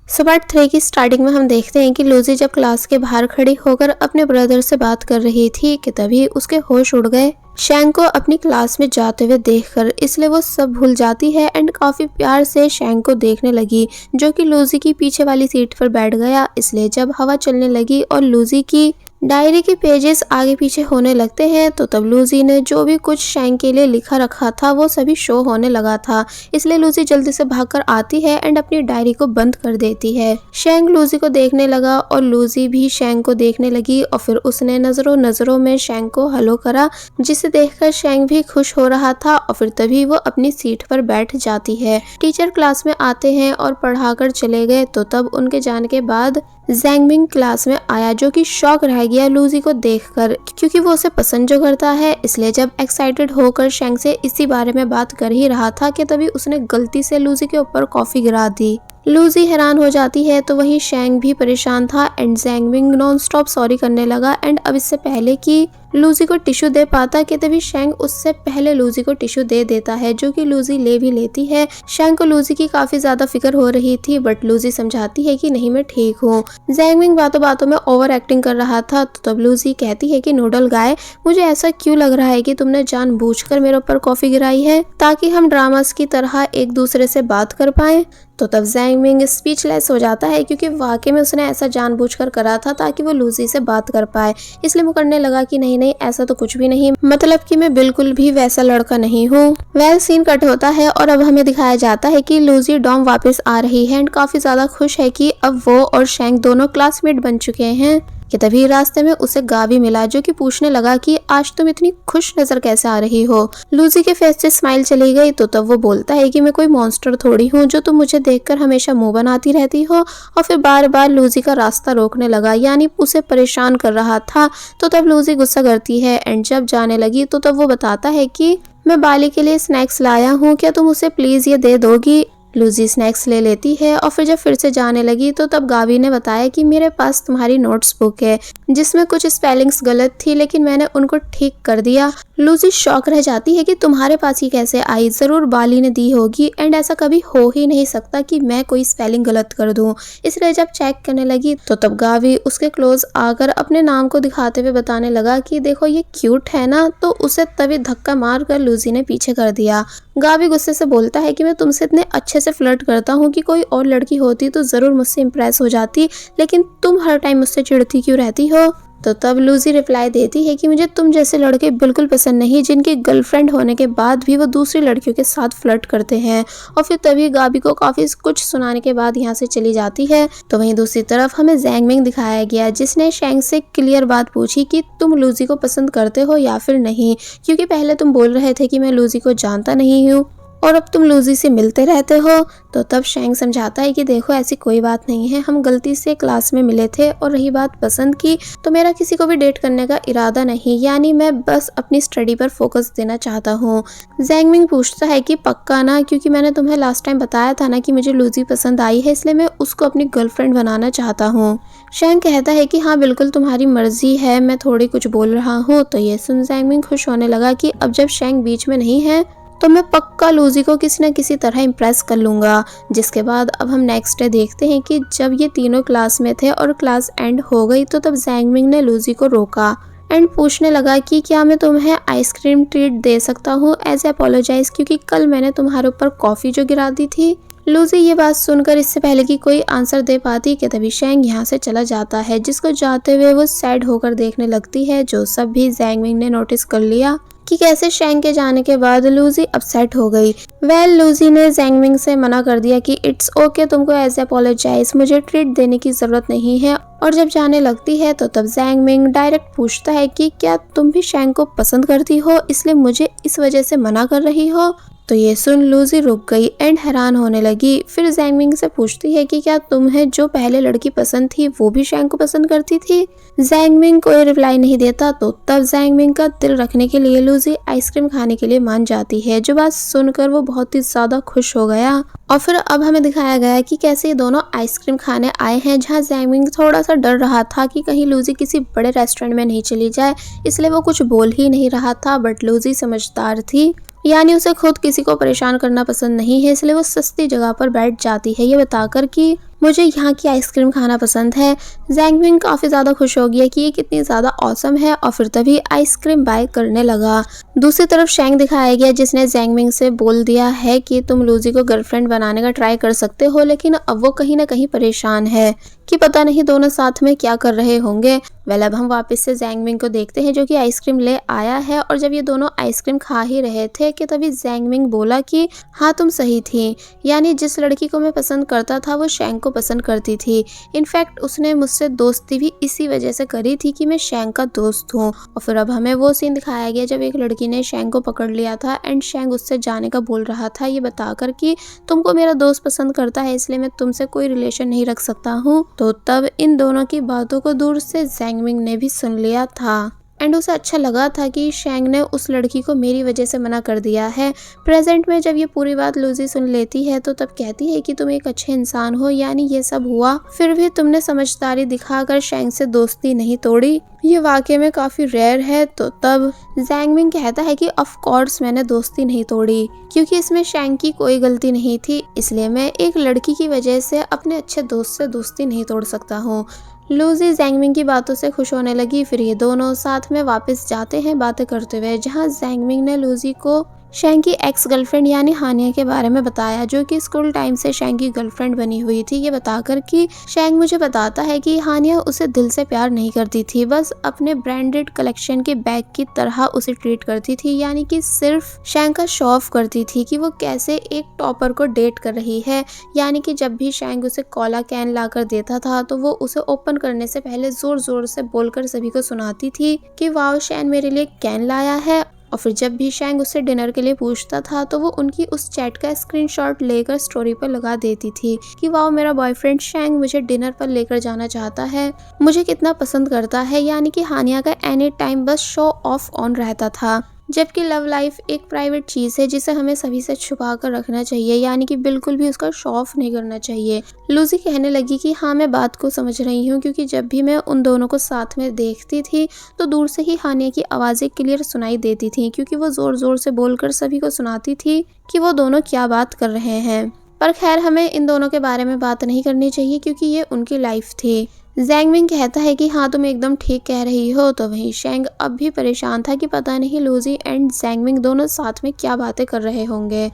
सो पार्ट 3 की स्टार्टिंग में हम देखते हैं कि लूजी जब क्लास के बाहर खड़ी होकर अपने ब्रदर से बात कर रही थी कि तभी उसके होश उड़ गए शैंग को अपनी क्लास में जाते हुए देखकर, इसलिए वो सब भूल जाती है एंड काफ़ी प्यार से शैंग को देखने लगी जो कि लूजी की पीछे वाली सीट पर बैठ गया। इसलिए जब हवा चलने लगी और लूजी की डायरी के पेजेस आगे पीछे होने लगते हैं तो तब लूजी ने जो भी कुछ शैंग के लिए लिखा रखा था वो सभी शो होने लगा था। इसलिए लूजी जल्दी से भागकर आती है एंड अपनी डायरी को बंद कर देती है। शैंग लूजी को देखने लगा और लूजी भी शैंग को देखने लगी और फिर उसने नजरों नजरों में शैंग को हेलो करा, जिसे देखकर शैंग भी खुश हो रहा था। और फिर तभी वो अपनी सीट पर बैठ जाती है। टीचर क्लास में आते हैं और पढ़ाकर चले गए। तो तब उनके जाने के बाद जैंगमिंग क्लास में आया जो कि शॉक रह गया लूजी को देखकर, क्योंकि वो उसे पसंद जो करता है। इसलिए जब एक्साइटेड होकर शैंग से इसी बारे में बात कर ही रहा था कि तभी उसने गलती से लूजी के ऊपर कॉफी गिरा दी। लूजी हैरान हो जाती है तो वहीं शैंग भी परेशान था एंड जैंगमिंग नॉन स्टॉप सॉरी करने लगा। एंड अब इससे पहले कि लूजी को टिश्यू दे पाता कि तभी शैंग उससे पहले लूजी को टिश्यू दे देता है जो कि लूजी ले भी लेती है। शैंग को लूजी की काफी ज्यादा फिक्र हो रही थी बट लूजी समझाती है कि नहीं मैं ठीक हूँ। जैंगमिंग बातों बातों में ओवर एक्टिंग कर रहा था तो तब लूजी कहती है कि नूडल गाय, मुझे ऐसा क्यों लग रहा है कि तुमने जानबूझकर मेरे ऊपर कॉफी गिराई है ताकि हम ड्रामास की तरह एक दूसरे से बात कर पाए। तो तब जैंगमिंग स्पीचलेस हो जाता है क्योंकि वाकई में उसने ऐसा जानबूझकर करा था ताकि वो लूजी से बात कर पाए। इसलिए वो करने लगा कि नहीं नहीं ऐसा तो कुछ भी नहीं, मतलब कि मैं बिल्कुल भी वैसा लड़का नहीं हूँ। वेल सीन कट होता है और अब हमें दिखाया जाता है कि लूजी डॉम वापस आ रही है एंड काफी ज्यादा खुश है कि अब वो और शैंग दोनों क्लासमेट बन चुके हैं। कि तभी रास्ते में उसे गावी मिला जो कि पूछने लगा कि आज तुम इतनी खुश नजर कैसे आ रही हो। लूसी के फेस से स्माइल चली गई तो तब वो बोलता है कि मैं कोई मॉन्स्टर थोड़ी हूँ जो तुम मुझे देखकर हमेशा मुंह बनाती रहती हो, और फिर बार बार लूसी का रास्ता रोकने लगा, यानी उसे परेशान कर रहा था। तो तब लूसी गुस्सा करती है एंड जब जाने लगी तो तब वो बताता है कि मैं बाली के लिए स्नैक्स लाया हूँ, क्या तुम उसे प्लीज ये दे दोगी। लूजी स्नैक्स ले लेती है और फिर जब फिर से जाने लगी तो तब गावी ने बताया कि मेरे पास तुम्हारी नोट्स बुक है जिसमें कुछ स्पेलिंग्स गलत थी लेकिन मैंने उनको ठीक कर दिया। लूजी शॉक रह जाती है कि तुम्हारे पास ही कैसे आई, जरूर बाली ने दी होगी एंड ऐसा कभी हो ही नहीं सकता कि मैं कोई स्पेलिंग गलत कर दूं। इसलिए जब चेक करने लगी तो तब गावी उसके क्लोज आकर अपने नाम को दिखाते हुए बताने लगा कि देखो ये क्यूट है ना, तो उसे तभी धक्का मार कर लूजी ने पीछे कर दिया। गावी गुस्से से बोलता है कि मैं तुमसे इतने अच्छे से फ्लर्ट करता हूँ कि कोई और लड़की होती तो जरूर मुझसे इम्प्रेस हो जाती, लेकिन तुम हर टाइम मुझसे चिढ़ती क्यों रहती हो। तो तब लूसी रिप्लाई देती है कि मुझे तुम जैसे लड़के बिल्कुल पसंद नहीं जिनकी गर्लफ्रेंड होने के बाद भी वो दूसरी लड़कियों के साथ फ्लर्ट करते हैं। और फिर तभी गाबी को काफी कुछ सुनाने के बाद यहाँ से चली जाती है। तो वहीं दूसरी तरफ हमें जैंग मिंग दिखाया गया जिसने शेंग से क्लियर बात पूछी कि तुम लूसी को पसंद करते हो या फिर नहीं, क्योंकि पहले तुम बोल रहे थे कि मैं लूसी को जानता नहीं हूँ और अब तुम लूजी से मिलते रहते हो। तो तब शेंग समझाता है कि देखो ऐसी कोई बात नहीं है, हम गलती से क्लास में मिले थे, और रही बात पसंद की तो मेरा किसी को भी डेट करने का इरादा नहीं, यानी मैं बस अपनी स्टडी पर फोकस देना चाहता हूँ। जैंग मिंग पूछता है कि पक्का ना, क्योंकि मैंने तुम्हें लास्ट टाइम बताया था ना कि मुझे लूजी पसंद आई है, इसलिए मैं उसको अपनी गर्लफ्रेंड बनाना चाहता हूँ। शेंग कहता है कि हाँ बिल्कुल तुम्हारी मर्जी है, मैं थोड़ी कुछ बोल रहा हूँ। तो ये सुन जैंग मिंग खुश होने लगा कि अब जब शेंग बीच में नहीं है तो मैं पक्का लूजी को किसी न किसी तरह इम्प्रेस कर लूँगा। जिसके बाद अब हम नेक्स्ट डे देखते हैं कि जब ये तीनों क्लास में थे और क्लास एंड हो गई तो तब जैंग मिंग ने लूजी को रोका एंड पूछने लगा कि क्या मैं तुम्हें आइसक्रीम ट्रीट दे सकता हूँ एज अपोलोजाइज, क्योंकि कल मैंने तुम्हारे ऊपर कॉफ़ी जो गिरा दी थी। लूजी ये बात सुनकर इससे पहले कि कोई आंसर दे पाती कि तभी शेंग यहाँ से चला जाता है, जिसको जाते हुए वो सैड होकर देखने लगती है, जो सब भी जैंग मिंग ने नोटिस कर लिया कि कैसे शेंग के जाने के बाद लूजी अपसेट हो गई। लूजी ने जैंग मिंग से मना कर दिया कि इट्स ओके, तुमको एज अपोलोजाइज, मुझे ट्रीट देने की जरूरत नहीं है। और जब जाने लगती है तो तब जैंग मिंग डायरेक्ट पूछता है कि क्या तुम भी शेंग को पसंद करती हो, इसलिए मुझे इस वजह से मना कर रही हो। तो ये सुन लूजी रुक गई एंड हैरान होने लगी। फिर जैंग मिंग से पूछती है कि क्या तुम्हें जो पहले लड़की पसंद थी वो भी शेंग को पसंद करती थी। जैंग मिंग कोई रिप्लाई नहीं देता। तो तब जैंग मिंग का दिल रखने के लिए लूजी आइसक्रीम खाने के लिए मान जाती है, जो बात सुनकर वो बहुत ही ज्यादा खुश हो गया। और फिर अब हमें दिखाया गया है कि कैसे ये दोनों आइसक्रीम खाने आए हैं, जहाँ जैंग मिंग थोड़ा सा डर रहा था कि कहीं लूजी किसी बड़े रेस्टोरेंट में नहीं चली जाए, इसलिए वो कुछ बोल ही नहीं रहा था। बट लूजी समझदार थी, यानी उसे खुद किसी को परेशान करना पसंद नहीं है, इसलिए वो सस्ती जगह पर बैठ जाती है ये बताकर कि मुझे यहाँ की आइसक्रीम खाना पसंद है। जैंग मिंग काफ़ी ज़्यादा खुश हो गया कि ये कितनी ज़्यादा औसम है और फिर तभी आइसक्रीम बाय करने लगा। दूसरी तरफ शेंग दिखाया गया जिसने जैंग मिंग से बोल दिया है कि तुम लूजी को गर्लफ्रेंड बनाने का ट्राई कर सकते हो, लेकिन अब वो कहीं ना कहीं परेशान है कि पता नहीं दोनों साथ में क्या कर रहे होंगे। अब हम वापस से जैंग मिंग को देखते हैं जो कि आइसक्रीम ले आया है, और जब ये दोनों आइसक्रीम खा ही रहे थे कि तभी जैंग मिंग बोला कि हाँ तुम सही थी, यानी जिस लड़की को मैं पसंद करता था वो शेंग को पसंद करती थी। इनफैक्ट उसने मुझसे दोस्ती भी इसी वजह से करी थी कि मैं शेंग का दोस्त हूँ। और फिर अब हमें वो सीन दिखाया गया जब एक लड़की ने शेंग को पकड़ लिया था एंड शेंग उससे जाने का बोल रहा था, ये बताकर कि तुमको मेरा दोस्त पसंद करता है इसलिए मैं तुमसे कोई रिलेशन नहीं रख सकता हूँ। तो तब इन दोनों की बातों को दूर से जैंग मिंग ने भी सुन लिया था एंड उसे अच्छा लगा था कि शेंग ने उस लड़की को मेरी वजह से मना कर दिया है। प्रेजेंट में जब ये पूरी बात लूजी सुन लेती है तो तब कहती है कि तुम एक अच्छे इंसान हो, यानी ये सब हुआ फिर भी तुमने समझदारी दिखाकर शेंग से दोस्ती नहीं तोड़ी, ये वाकई में काफी रेयर है। तो तब जैंग मिंग कहता है कि ऑफ कोर्स मैंने दोस्ती नहीं तोड़ी, क्योंकि इसमें शेंग की कोई गलती नहीं थी, इसलिए मैं एक लड़की की वजह से अपने अच्छे दोस्त से दोस्ती नहीं तोड़ सकता हूँ। लूजी जैंग मिंग की बातों से खुश होने लगी। फिर ये दोनों साथ में वापस जाते हैं बातें करते हुए, जहाँ जैंग मिंग ने लूजी को शैंग की एक्स गर्लफ्रेंड यानी हानिया के बारे में बताया, जो कि स्कूल टाइम से शैंग की गर्लफ्रेंड बनी हुई थी। ये बताकर कि शैंग मुझे बताता है कि हानिया उसे दिल से प्यार नहीं करती थी, बस अपने ब्रांडेड कलेक्शन के बैग की तरह उसे ट्रीट करती थी, यानी कि सिर्फ शैंग का शो ऑफ करती थी कि वो कैसे एक टॉपर को डेट कर रही है। यानी कि जब भी शैंग उसे कोला कैन लाकर देता था तो वो उसे ओपन करने से पहले जोर जोर से बोलकर सभी को सुनाती थी कि वाओ शैन मेरे लिए कैन लाया है। और फिर जब भी शैंग उससे डिनर के लिए पूछता था तो वो उनकी उस चैट का स्क्रीनशॉट लेकर स्टोरी पर लगा देती थी कि वाओ मेरा बॉयफ्रेंड शैंग मुझे डिनर पर लेकर जाना चाहता है, मुझे कितना पसंद करता है। यानी कि हानिया का एनी टाइम बस शो ऑफ ऑन रहता था, जबकि लव लाइफ एक प्राइवेट चीज़ है जिसे हमें सभी से छुपा कर रखना चाहिए, यानी कि बिल्कुल भी उसका शो ऑफ नहीं करना चाहिए। लूजी कहने लगी कि हाँ मैं बात को समझ रही हूँ, क्योंकि जब भी मैं उन दोनों को साथ में देखती थी तो दूर से ही हानिया की आवाज़ें क्लियर सुनाई देती थी, क्योंकि वो ज़ोर ज़ोर से बोलकर सभी को सुनाती थी कि वो दोनों क्या बात कर रहे हैं। पर खैर हमें इन दोनों के बारे में बात नहीं करनी चाहिए, क्योंकि ये उनकी लाइफ थी। जैंगमिंग कहता है कि हाँ तुम एकदम ठीक कह रही हो, तो वहीं शैंग अब भी परेशान था कि पता नहीं लूजी एंड जैंगमिंग दोनों साथ में क्या बातें कर रहे होंगे।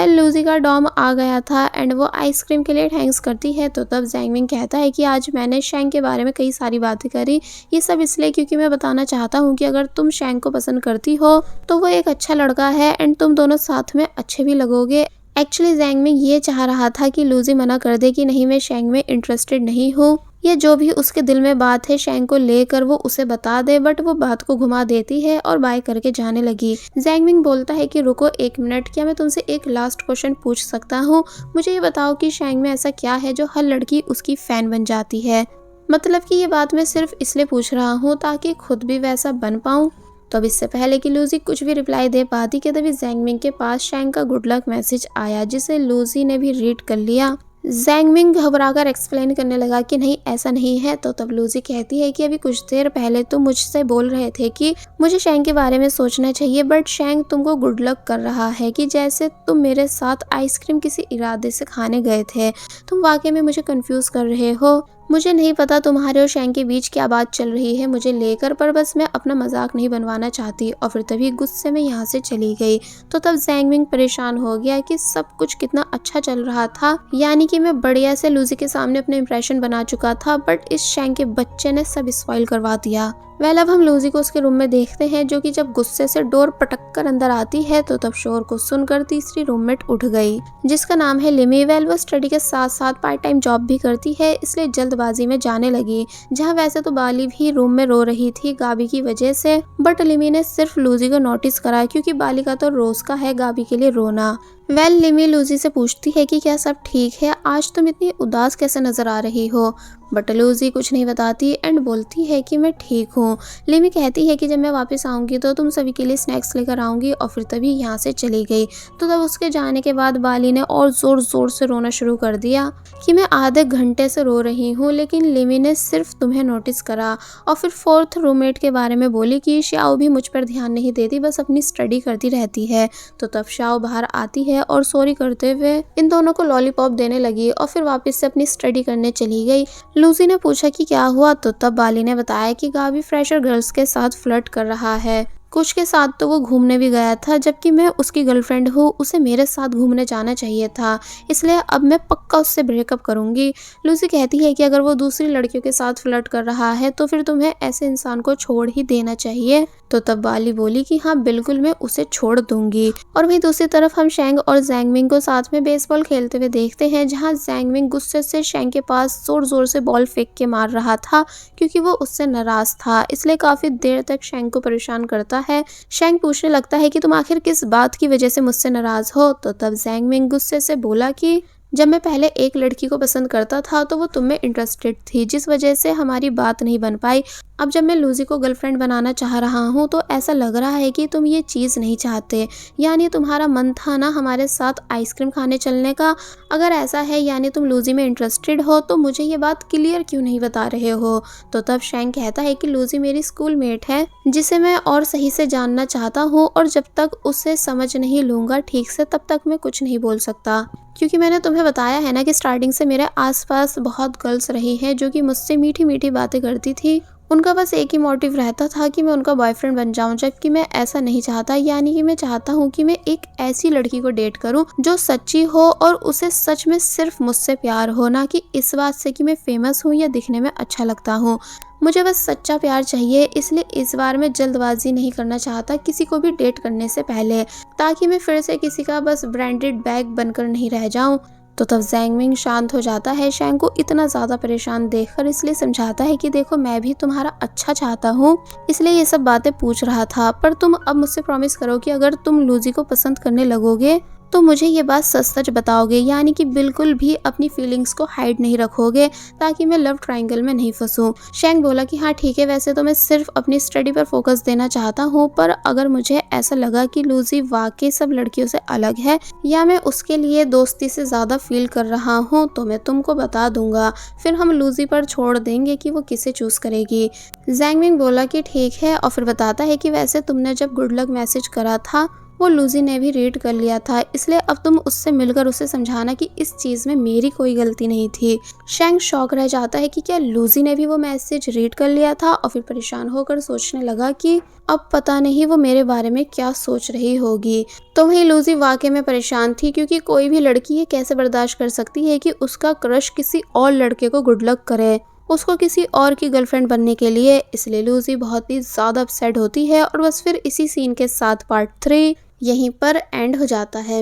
लूजी का डॉम आ गया था एंड वो आइसक्रीम के लिए थैंक्स करती है, तो तब जैंगमिंग कहता है कि आज मैंने शैंग के बारे में कई सारी बातें करी, ये सब इसलिए क्योंकि मैं बताना चाहता हूँ कि अगर तुम शैंग को पसंद करती हो तो वो एक अच्छा लड़का है एंड तुम दोनों साथ में अच्छे भी लगोगे। एक्चुअली जैंगमिंग ये चाह रहा था कि लूजी मना कर दे कि नहीं मैं शैंग में इंटरेस्टेड नहीं हूँ, ये जो भी उसके दिल में बात है शैंग को लेकर वो उसे बता दे, बट वो बात को घुमा देती है और बाय करके जाने लगी। जैंगमिंग बोलता है कि रुको एक मिनट, क्या मैं तुमसे एक लास्ट क्वेश्चन पूछ सकता हूँ? मुझे ये बताओ कि शैंग में ऐसा क्या है जो हर लड़की उसकी फैन बन जाती है? मतलब कि ये बात मैं सिर्फ इसलिए पूछ रहा हूँ ताकि खुद भी वैसा बन पाऊँ। तो अब इससे पहले कि लूजी कुछ भी रिप्लाई दे पाती कि तभी जैंगमिंग के पास शैंग का गुड लक मैसेज आया, जिसे लूजी ने भी रीड कर लिया। जैंगमिंग घबराकर एक्सप्लेन करने लगा कि नहीं ऐसा नहीं है, तो तब लूजी कहती है कि अभी कुछ देर पहले तुम मुझसे बोल रहे थे कि मुझे शैंग के बारे में सोचना चाहिए, बट शैंग तुमको गुड लक कर रहा है कि जैसे तुम मेरे साथ आइसक्रीम किसी इरादे से खाने गए थे। तुम वाकई में मुझे कंफ्यूज कर रहे हो। मुझे नहीं पता तुम्हारे और शैंग के बीच क्या बात चल रही है मुझे लेकर, पर बस मैं अपना मजाक नहीं बनवाना चाहती। और फिर तभी गुस्से में यहाँ से चली गई। तो तब जैंगमिंग परेशान हो गया कि सब कुछ कितना अच्छा चल रहा था, यानी कि मैं बढ़िया से लूजी के सामने अपना इंप्रेशन बना चुका था, बट इस शैंग के बच्चे ने सब स्पॉइल करवा दिया। अब हम लूजी को उसके रूम में देखते हैं, जो कि जब गुस्से से डोर पटक कर अंदर आती है तो तब शोर को सुनकर तीसरी रूममेट उठ गई, जिसका नाम है लिमी। वो स्टडी के साथ साथ पार्ट टाइम जॉब भी करती है, इसलिए जल्दबाजी में जाने लगी, जहाँ वैसे तो बाली भी रूम में रो रही थी गाबी की वजह से, बट लिमी ने सिर्फ लूजी को नोटिस करा, क्योंकि बाली का तो रोज का है गाबी के लिए रोना। लिमी लूजी से पूछती है कि क्या सब ठीक है, आज तुम इतनी उदास कैसे नजर आ रही हो? बट लूजी कुछ नहीं बताती एंड बोलती है कि मैं ठीक हूँ। लिमी कहती है कि जब मैं वापस आऊंगी तो तुम सभी के लिए स्नैक्स लेकर आऊंगी, और फिर तभी यहाँ से चली गई। तो तब उसके जाने के बाद बाली ने और जोर जोर से रोना शुरू कर दिया कि मैं आधे घंटे से रो रही हूँ, लेकिन लिमी ने सिर्फ तुम्हें नोटिस करा। और फिर फोर्थ रूममेट के बारे में बोली कि शाओ भी मुझ पर ध्यान नहीं देती, बस अपनी स्टडी करती रहती है। तो तब शाओ बाहर आती है और सॉरी करते हुए इन दोनों को लॉलीपॉप देने लगी और फिर वापस से अपनी स्टडी करने चली गई। लूसी ने पूछा कि क्या हुआ, तो तब बाली ने बताया कि गाबी फ्रेशर गर्ल्स के साथ फ्लर्ट कर रहा है, कुछ के साथ तो वो घूमने भी गया था, जबकि मैं उसकी गर्लफ्रेंड हूँ, उसे मेरे साथ घूमने जाना चाहिए था, इसलिए अब मैं पक्का उससे ब्रेकअप करूंगी। लूसी कहती है कि अगर वो दूसरी लड़कियों के साथ फ्लर्ट कर रहा है तो फिर तुम्हें ऐसे इंसान को छोड़ ही देना चाहिए। तो तब बाली बोली कि हाँ बिल्कुल मैं उसे छोड़ दूंगी। और वहीं दूसरी तरफ हम शैंग और जैंगमिंग को साथ में बेसबॉल खेलते हुए देखते हैं, जहाँ जैंगमिंग गुस्से से शैंग के पास जोर जोर से बॉल फेंक के मार रहा था, क्योंकि वो उससे नाराज था, इसलिए काफी देर तक शैंग को परेशान करता है। शैंग पूछने लगता है कि तुम आखिर किस बात की वजह से मुझसे नाराज हो? तो तब जैंगमिंग गुस्से से बोला कि जब मैं पहले एक लड़की को पसंद करता था तो वो तुम में इंटरेस्टेड थी, जिस वजह से हमारी बात नहीं बन पाई। अब जब मैं लूजी को गर्लफ्रेंड बनाना चाह रहा हूँ तो ऐसा लग रहा है कि तुम ये चीज़ नहीं चाहते, यानी तुम्हारा मन था ना हमारे साथ आइसक्रीम खाने चलने का। अगर ऐसा है यानी तुम लूजी में इंटरेस्टेड हो तो मुझे ये बात क्लियर क्यों नहीं बता रहे हो? तो तब शैंग कहता है कि लूजी मेरी स्कूल मेट है, जिसे मैं और सही से जानना चाहता हूँ, और जब तक उसे समझ नहीं लूंगा ठीक से तब तक मैं कुछ नहीं बोल सकता, क्योंकि मैंने तुम्हें बताया है ना कि स्टार्टिंग से मेरे आसपास बहुत गर्ल्स रही हैं जो कि मुझसे मीठी मीठी बातें करती थी, उनका बस एक ही मोटिव रहता था कि मैं उनका बॉयफ्रेंड बन जाऊं, जबकि मैं ऐसा नहीं चाहता। यानी कि मैं चाहता हूं कि मैं एक ऐसी लड़की को डेट करूं जो सच्ची हो और उसे सच में सिर्फ मुझसे प्यार हो, ना कि इस बात से कि मैं फेमस हूं या दिखने में अच्छा लगता हूं। मुझे बस सच्चा प्यार चाहिए, इसलिए इस बार मैं जल्दबाजी नहीं करना चाहता किसी को भी डेट करने से पहले, ताकि मैं फिर से किसी का बस ब्रांडेड बैग बनकर नहीं रह जाऊं। तो तब ज़ैंगमिंग शांत हो जाता है शैंग को इतना ज़्यादा परेशान देखकर, इसलिए समझाता है कि देखो मैं भी तुम्हारा अच्छा चाहता हूँ, इसलिए ये सब बातें पूछ रहा था। पर तुम अब मुझसे प्रॉमिस करो कि अगर तुम लूजी को पसंद करने लगोगे तो मुझे ये बात सच सच बताओगे, यानी कि बिल्कुल भी अपनी फीलिंग्स को हाइड नहीं रखोगे, ताकि मैं लव ट्रायंगल में नहीं फंसूं। शैंग बोला कि हाँ ठीक है, वैसे तो मैं सिर्फ अपनी स्टडी पर फोकस देना चाहता हूँ, पर अगर मुझे ऐसा लगा कि लूजी वाकई सब लड़कियों से अलग है या मैं उसके लिए दोस्ती से ज़्यादा फील कर रहा हूँ तो मैं तुमको बता दूंगा, फिर हम लूजी पर छोड़ देंगे कि वो किसे चूज करेगी। ज़ैंगमिंग बोला कि ठीक है, और फिर बताता है कि वैसे तुमने जब गुड लक मैसेज करा था वो लूजी ने भी रीड कर लिया था, इसलिए अब तुम उससे मिलकर उसे समझाना कि इस चीज़ में मेरी कोई गलती नहीं थी। शैंग शॉक रह जाता है कि क्या लूजी ने भी वो मैसेज रीड कर लिया था, और फिर परेशान होकर सोचने लगा कि अब पता नहीं वो मेरे बारे में क्या सोच रही होगी। तो वहीं लूजी वाकई में परेशान थी, क्योंकि कोई भी लड़की ये कैसे बर्दाश्त कर सकती है कि उसका क्रश किसी और लड़के को गुड लक करे, उसको किसी और की गर्लफ्रेंड बनने के लिए। इसलिए लूजी बहुत ही ज़्यादा अपसेट होती है, और बस फिर इसी सीन के साथ पार्ट 3 यहीं पर एंड हो जाता है।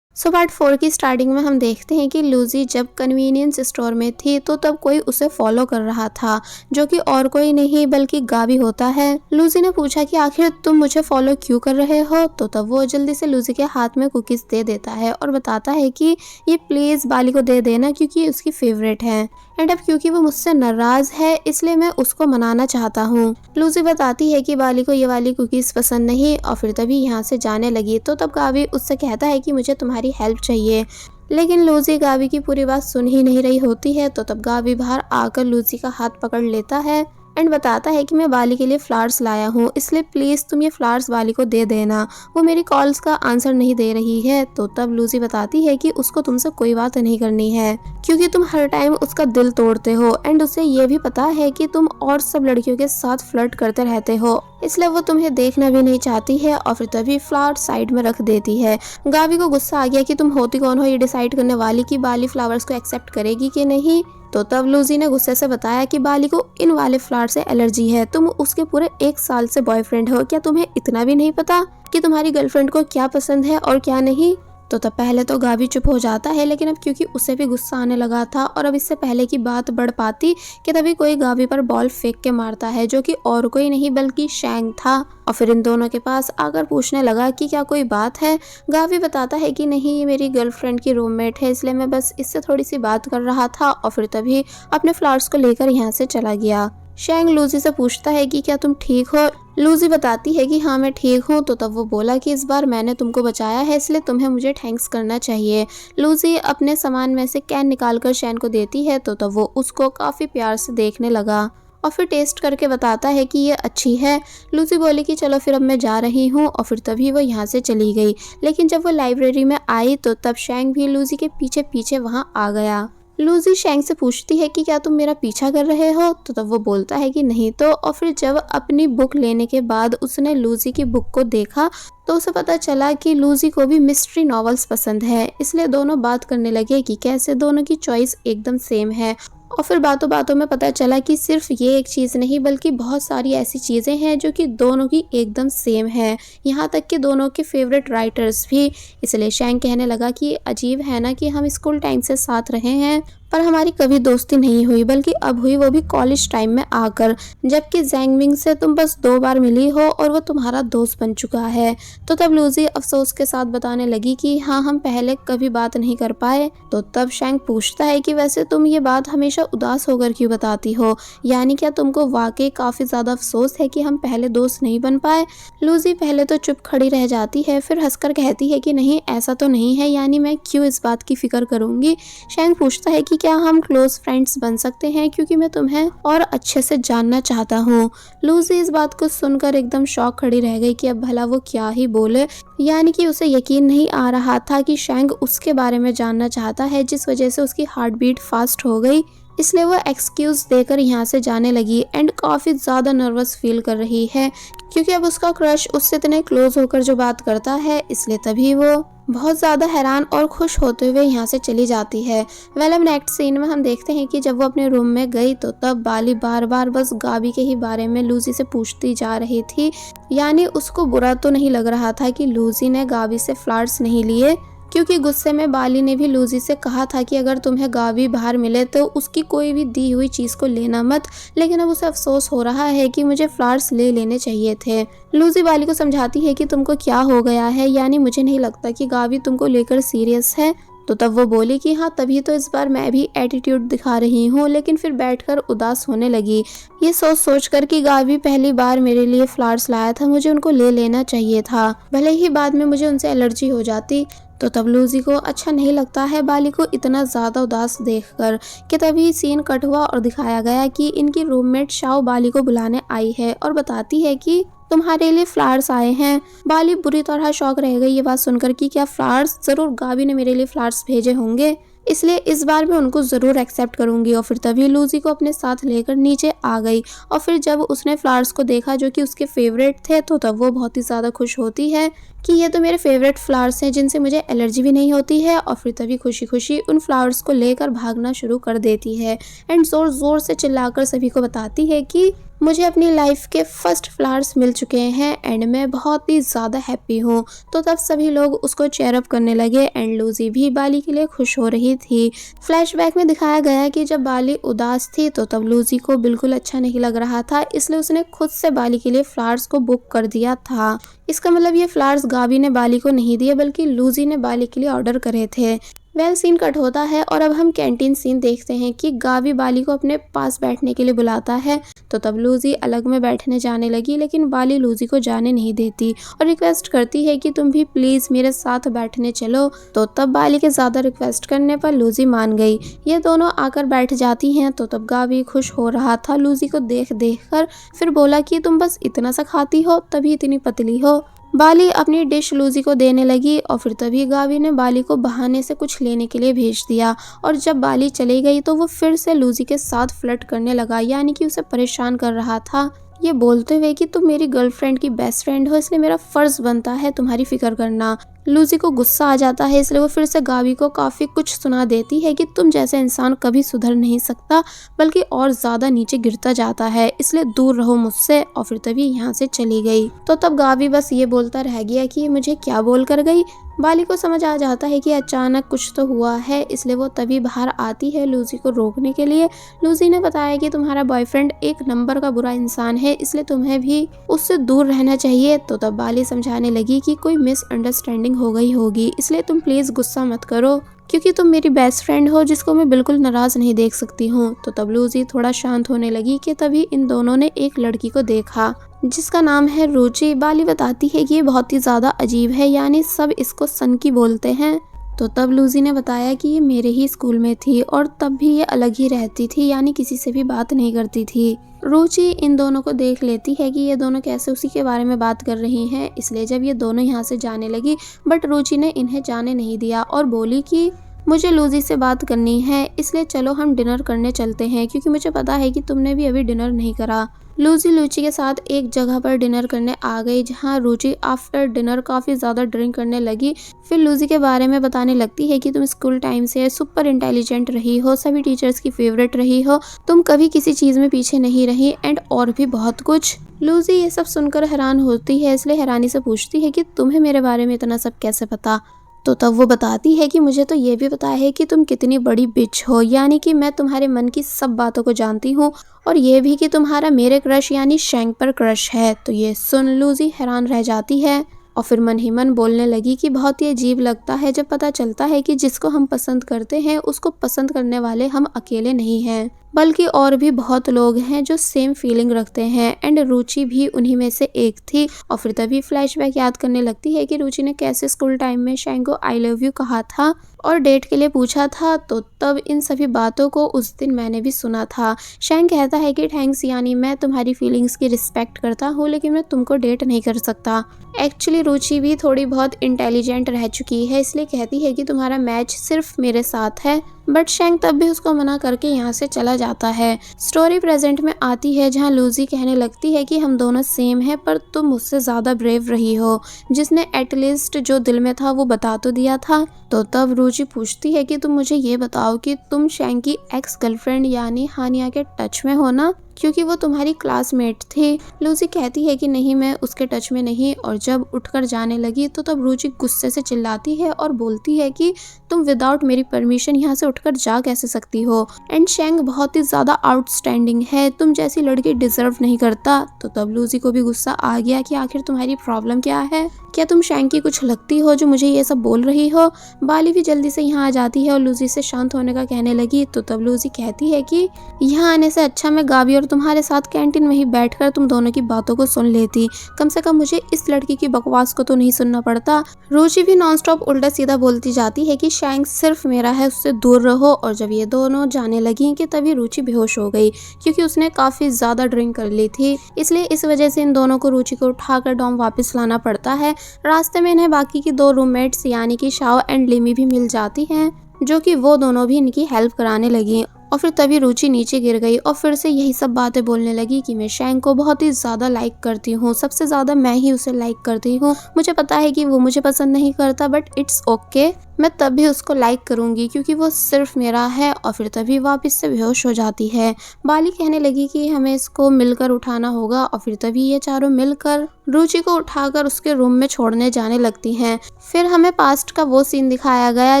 पार्ट 4 की स्टार्टिंग में हम देखते हैं कि लूजी जब कन्वीनियंस स्टोर में थी तो तब कोई उसे फॉलो कर रहा था, जो कि और कोई नहीं बल्कि गावी होता है। लूजी ने पूछा कि आखिर तुम मुझे फॉलो क्यों कर रहे हो, तो तब वो जल्दी से लूजी के हाथ में कुकीज दे देता है और बताता है कि ये प्लीज बाली को दे देना, क्योंकि ये उसकी फेवरेट है, एंड अब क्योंकि वो मुझसे नाराज है इसलिए मैं उसको मनाना चाहता हूँ। लूजी बताती है कि बाली को ये वाली कुकीज पसंद नहीं, और फिर तभी यहाँ से जाने लगी। तो तब गावी उससे कहता है कि मुझे तुम्हारी हेल्प चाहिए, लेकिन लूजी गावी की पूरी बात सुन ही नहीं रही होती है। तो तब गावी बाहर आकर लूजी का हाथ पकड़ लेता है एंड बताता है कि मैं बाली के लिए फ्लावर्स लाया हूँ, इसलिए प्लीज़ तुम ये फ्लावर्स बाली को दे देना, वो मेरी कॉल्स का आंसर नहीं दे रही है। तो तब लूजी बताती है कि उसको तुमसे कोई बात नहीं करनी है, क्योंकि तुम हर टाइम उसका दिल तोड़ते हो, एंड उसे ये भी पता है कि तुम और सब लड़कियों के साथ फ्लर्ट करते रहते हो, इसलिए वो तुम्हें देखना भी नहीं चाहती है। और फिर तभी फ्लावर साइड में रख देती है। गावी को गुस्सा आ गया कि तुम होती कौन हो ये डिसाइड करने वाली कि बाली फ्लावर्स को एक्सेप्ट करेगी कि नहीं। तो तब लूजी ने गुस्से से बताया कि बाली को इन वाले फ्लावर से एलर्जी है, तुम उसके पूरे 1 साल से बॉयफ्रेंड हो, क्या तुम्हें इतना भी नहीं पता कि तुम्हारी गर्लफ्रेंड को क्या पसंद है और क्या नहीं। तो तब पहले तो गावी चुप हो जाता है, लेकिन अब क्योंकि उसे भी गुस्सा आने लगा था और अब इससे पहले की बात बढ़ पाती कि तभी कोई गावी पर बॉल फेंक के मारता है, जो कि और कोई नहीं बल्कि शैंग था। और फिर इन दोनों के पास आकर पूछने लगा कि क्या कोई बात है। गावी बताता है कि नहीं, ये मेरी गर्लफ्रेंड की रूममेट है, इसलिए मैं बस इससे थोड़ी सी बात कर रहा था, और फिर तभी अपने फ्लावर्स को लेकर यहाँ से चला गया। शैंग लूजी से पूछता है कि क्या तुम ठीक हो। लूजी बताती है कि हाँ मैं ठीक हूँ। तो तब वो बोला कि इस बार मैंने तुमको बचाया है, इसलिए तुम्हें मुझे थैंक्स करना चाहिए। लूजी अपने सामान में से कैन निकालकर शैन को देती है। तो तब वो उसको काफ़ी प्यार से देखने लगा और फिर टेस्ट करके बताता है कि ये अच्छी है। लूजी बोली कि चलो फिर अब मैं जा रही हूँ, और फिर तभी वो यहाँ से चली गई। लेकिन जब वो लाइब्रेरी में आई तो तब शैंग भी लूजी के पीछे पीछे वहाँ आ गया। लूजी शैंग से पूछती है कि क्या तुम मेरा पीछा कर रहे हो। तो तब वो बोलता है कि नहीं तो। और फिर जब अपनी बुक लेने के बाद उसने लूजी की बुक को देखा तो उसे पता चला कि लूजी को भी मिस्ट्री नॉवेल्स पसंद है, इसलिए दोनों बात करने लगे कि कैसे दोनों की चॉइस एकदम सेम है। और फिर बातों बातों में पता चला कि सिर्फ ये एक चीज़ नहीं बल्कि बहुत सारी ऐसी चीज़ें हैं जो कि दोनों की एकदम सेम है, यहाँ तक कि दोनों के फेवरेट राइटर्स भी। इसलिए शैंग कहने लगा कि अजीब है ना कि हम स्कूल टाइम से साथ रहे हैं पर हमारी कभी दोस्ती नहीं हुई, बल्कि अब हुई, वो भी कॉलेज टाइम में आकर, जबकि ज़ैंगमिंग से तुम बस 2 बार मिली हो और वो तुम्हारा दोस्त बन चुका है। तो तब लूजी अफसोस के साथ बताने लगी कि हाँ हम पहले कभी बात नहीं कर पाए। तो तब शैंग पूछता है कि वैसे तुम ये बात हमेशा उदास होकर क्यों बताती हो, यानी क्या तुमको वाकई काफ़ी ज़्यादा अफसोस है कि हम पहले दोस्त नहीं बन पाए। लूजी पहले तो चुप खड़ी रह जाती है, फिर हंसकर कहती है कि नहीं ऐसा तो नहीं है, यानी मैं क्यों इस बात की फिक्र करूंगी। शैंग पूछता है कि क्या हम क्लोज फ्रेंड्स बन सकते हैं, क्योंकि मैं तुम्हें और अच्छे से जानना चाहता हूँ। लूजी इस बात को सुनकर एकदम शॉक खड़ी रह गई कि अब भला वो क्या ही बोले, यानी कि उसे यकीन नहीं आ रहा था कि शैंग उसके बारे में जानना चाहता है, जिस वजह से उसकी हार्ट बीट फास्ट हो गई। इसलिए वो एक्सक्यूज देकर यहाँ से जाने लगी एंड काफी ज्यादा नर्वस फील कर रही है क्योंकि अब उसका क्रश उससे इतने क्लोज होकर जो बात करता है, इसलिए तभी वो बहुत ज्यादा हैरान और खुश होते हुए यहाँ से चली जाती है। वेल अब नेक्स्ट सीन में हम देखते हैं कि जब वो अपने रूम में गई तो तब बाली बार बार बस गाबी के ही बारे में लूजी से पूछती जा रही थी। यानी उसको बुरा तो नहीं लग रहा था कि लूजी ने गाबी से फ्लावर्स नहीं लिए, क्योंकि गुस्से में बाली ने भी लूजी से कहा था कि अगर तुम्हें गाबी बाहर मिले तो उसकी कोई भी दी हुई चीज को लेना मत, लेकिन अब उसे अफसोस हो रहा है कि मुझे फ्लावर्स ले लेने चाहिए थे। लूजी बाली को समझाती है कि तुमको क्या हो गया है, यानी मुझे नहीं लगता कि गाबी तुमको लेकर सीरियस है। तो तब वो बोली कि हाँ तभी तो इस बार मैं भी एटीट्यूड दिखा रही हूँ, लेकिन फिर बैठकर उदास होने लगी। ये सोच सोच कर कि गाबी पहली बार मेरे लिए फ्लावर्स लाया था, मुझे उनको ले लेना चाहिए था, भले ही बाद में मुझे उनसे एलर्जी हो जाती। तो तब लूजी को अच्छा नहीं लगता है बाली को इतना ज़्यादा उदास देखकर कि तभी सीन कट हुआ और दिखाया गया कि इनकी रूममेट शाओ बाली को बुलाने आई है और बताती है कि तुम्हारे लिए फ्लावर्स आए हैं। बाली बुरी तरह शॉक रह गई ये बात सुनकर कि क्या फ्लावर्स, जरूर गाबी ने मेरे लिए फ्लावर्स भेजे होंगे, इसलिए इस बार मैं उनको ज़रूर एक्सेप्ट करूंगी। और फिर तभी लूजी को अपने साथ लेकर नीचे आ गई और फिर जब उसने फ्लावर्स को देखा जो कि उसके फेवरेट थे तो तब वो बहुत ही ज़्यादा खुश होती है कि ये तो मेरे फेवरेट फ्लावर्स हैं जिनसे मुझे एलर्जी भी नहीं होती है। और फिर तभी खुशी खुशी उन फ्लावर्स को लेकर भागना शुरू कर देती है एंड ज़ोर ज़ोर से चिल्लाकर सभी को बताती है कि मुझे अपनी लाइफ के फर्स्ट फ्लावर्स मिल चुके हैं एंड मैं बहुत ही ज़्यादा हैप्पी हूँ। तो तब सभी लोग उसको चेयर अप करने लगे एंड लूजी भी बाली के लिए खुश हो रही थी। फ्लैशबैक में दिखाया गया कि जब बाली उदास थी तो तब लूजी को बिल्कुल अच्छा नहीं लग रहा था, इसलिए उसने खुद से बाली के लिए फ्लावर्स को बुक कर दिया था। इसका मतलब ये फ्लावर्स गाबी ने बाली को नहीं दिए बल्कि लूजी ने बाली के लिए ऑर्डर करे थे। वेल सीन कट होता है और अब हम कैंटीन सीन देखते हैं कि गाबी बाली को अपने पास बैठने के लिए बुलाता है। तो तब लूजी अलग में बैठने जाने लगी, लेकिन बाली लूजी को जाने नहीं देती और रिक्वेस्ट करती है कि तुम भी प्लीज मेरे साथ बैठने चलो। तो तब बाली के ज्यादा रिक्वेस्ट करने पर लूजी मान गई। ये दोनों आकर बैठ जाती हैं। तो तब गाबी खुश हो रहा था लूजी को देख देख कर, फिर बोला कि तुम बस इतना सा खाती हो तभी इतनी पतली हो। बाली अपनी डिश लूजी को देने लगी और फिर तभी गाबी ने बाली को बहाने से कुछ लेने के लिए भेज दिया और जब बाली चली गई तो वो फिर से लूजी के साथ फ्लर्ट करने लगा, यानी कि उसे परेशान कर रहा था, ये बोलते हुए कि तुम मेरी गर्लफ्रेंड की बेस्ट फ्रेंड हो, इसलिए मेरा फर्ज बनता है तुम्हारी फिक्र करना। लूजी को गुस्सा आ जाता है, इसलिए वो फिर से गाबी को काफी कुछ सुना देती है कि तुम जैसे इंसान कभी सुधर नहीं सकता बल्कि और ज्यादा नीचे गिरता जाता है, इसलिए दूर रहो मुझसे। और फिर तभी यहाँ से चली गई। तो तब गाबी बस ये बोलता रह गया कि मुझे क्या बोल कर गई। बाली को समझ आ जाता है कि अचानक कुछ तो हुआ है, इसलिए वो तभी बाहर आती है लूजी को रोकने के लिए। लूजी ने बताया कि तुम्हारा बॉयफ्रेंड एक नंबर का बुरा इंसान है, इसलिए तुम्हें भी उससे दूर रहना चाहिए। तो तब बाली समझाने लगी कि कोई मिसअंडरस्टैंडिंग हो गई होगी, इसलिए तुम प्लीज गुस्सा मत करो क्योंकि तुम मेरी बेस्ट फ्रेंड हो जिसको मैं बिल्कुल नाराज नहीं देख सकती हूँ। तो तब लूजी थोड़ा शांत होने लगी कि तभी इन दोनों ने एक लड़की को देखा जिसका नाम है रुचि। बाली बताती है कि ये बहुत ही ज्यादा अजीब है, यानी सब इसको सनकी बोलते हैं। तो तब लूजी ने बताया कि ये मेरे ही स्कूल में थी और तब भी ये अलग ही रहती थी, यानी किसी से भी बात नहीं करती थी। रुचि इन दोनों को देख लेती है कि ये दोनों कैसे उसी के बारे में बात कर रही हैं, इसलिए जब ये दोनों यहाँ से जाने लगी बट रुचि ने इन्हें जाने नहीं दिया और बोली कि मुझे लूजी से बात करनी है, इसलिए चलो हम डिनर करने चलते हैं क्योंकि मुझे पता है कि तुमने भी अभी डिनर नहीं करा। लूजी लूची के साथ एक जगह पर डिनर करने आ गई जहां रुचि आफ्टर डिनर काफ़ी ज़्यादा ड्रिंक करने लगी। फिर लूजी के बारे में बताने लगती है कि तुम स्कूल टाइम से सुपर इंटेलिजेंट रही हो, सभी टीचर्स की फेवरेट रही हो, तुम कभी किसी चीज़ में पीछे नहीं रही एंड और भी बहुत कुछ। लूजी ये सब सुनकर हैरान होती है, इसलिए हैरानी से पूछती है कि तुम्हें मेरे बारे में इतना सब कैसे पता। तो तब वो बताती है कि मुझे तो ये भी पता है कि तुम कितनी बड़ी बिच हो, यानी कि मैं तुम्हारे मन की सब बातों को जानती हूँ और ये भी कि तुम्हारा मेरे क्रश यानी शैंक पर क्रश है। तो ये सुन लूजी हैरान रह जाती है और फिर मन ही मन बोलने लगी कि बहुत ही अजीब लगता है जब पता चलता है कि जिसको हम पसंद करते हैं उसको पसंद करने वाले हम अकेले नहीं हैं बल्कि और भी बहुत लोग हैं जो सेम फीलिंग रखते हैं एंड रुचि भी उन्हीं में से एक थी। और फिर तभी फ्लैशबैक याद करने लगती है कि रुचि ने कैसे स्कूल टाइम में शैंक को आई लव यू कहा था और डेट के लिए पूछा था। तो तब इन सभी बातों को उस दिन मैंने भी सुना था। शैंक कहता है कि थैंक्स, यानी मैं तुम्हारी फीलिंग्स की रिस्पेक्ट करता हूँ लेकिन मैं तुमको डेट नहीं कर सकता। एक्चुअली रुचि भी थोड़ी बहुत इंटेलिजेंट रह चुकी है, इसलिए कहती है कि तुम्हारा मैच सिर्फ मेरे साथ है बट शेंग तब भी उसको मना करके यहाँ से चला जाता है। स्टोरी प्रेजेंट में आती है जहाँ लूजी कहने लगती है कि हम दोनों सेम हैं पर तुम मुझसे ज़्यादा ब्रेव रही हो, जिसने एटलीस्ट जो दिल में था वो बता तो दिया था। तो तब रूची पूछती है कि तुम मुझे ये बताओ कि तुम शेंग की एक्स गर्लफ्रेंड यानी हानिया के टच में हो ना, क्योंकि वो तुम्हारी क्लासमेट थी। लूसी कहती है कि नहीं, मैं उसके टच में नहीं, और जब उठकर जाने लगी तो तब रूची गुस्से से चिल्लाती है और बोलती है कि तुम विदाउट मेरी परमिशन यहाँ से उठकर जा कैसे सकती हो, एंड शेंग बहुत ही ज़्यादा आउटस्टैंडिंग है, तुम जैसी लड़की डिजर्व नहीं करता। तो तब लूसी को भी गुस्सा आ गया कि आखिर तुम्हारी प्रॉब्लम क्या है, क्या तुम शेंग की कुछ लगती हो जो मुझे ये सब बोल रही हो। बाली भी जल्दी से यहाँ आ जाती है और लूसी से शांत होने का कहने लगी। तो तब लूसी कहती है कि यहाँ आने से अच्छा मैं गावी और तुम्हारे साथ कैंटीन में ही बैठकर तुम दोनों की बातों को सुन लेती, कम से कम मुझे इस लड़की की बकवास को तो नहीं सुनना पड़ता। रूची भी नॉनस्टॉप उल्टा सीधा बोलती जाती है कि शेंग सिर्फ मेरा है, उससे दूर रहो। और जब ये दोनों जाने लगी कि तभी रूची बेहोश हो गई, क्योंकि उसने काफी ज्यादा ड्रिंक कर ली थी, इसलिए इस वजह से इन दोनों को रूची को उठाकर डॉम वापस लाना पड़ता है। रास्ते में इन्हें बाकी की दो रूममेट्स यानी कि शाओ एंड लिमी भी मिल जाती हैं, जो कि वो दोनों भी इनकी हेल्प कराने लगी। और फिर तभी रूची नीचे गिर गई और फिर से यही सब बातें बोलने लगी कि मैं शेंग को बहुत ही ज़्यादा लाइक करती हूँ, सबसे ज़्यादा मैं ही उसे लाइक करती हूँ। मुझे पता है कि वो मुझे पसंद नहीं करता, बट इट्स ओके, मैं तब भी उसको लाइक करूँगी क्योंकि वो सिर्फ मेरा है। और फिर तभी वापस से बेहोश हो जाती है। बाली कहने लगी कि हमें इसको मिलकर उठाना होगा, और फिर तभी ये चारों मिलकर रूची को उठाकर उसके रूम में छोड़ने जाने लगती हैं। फिर हमें पास्ट का वो सीन दिखाया गया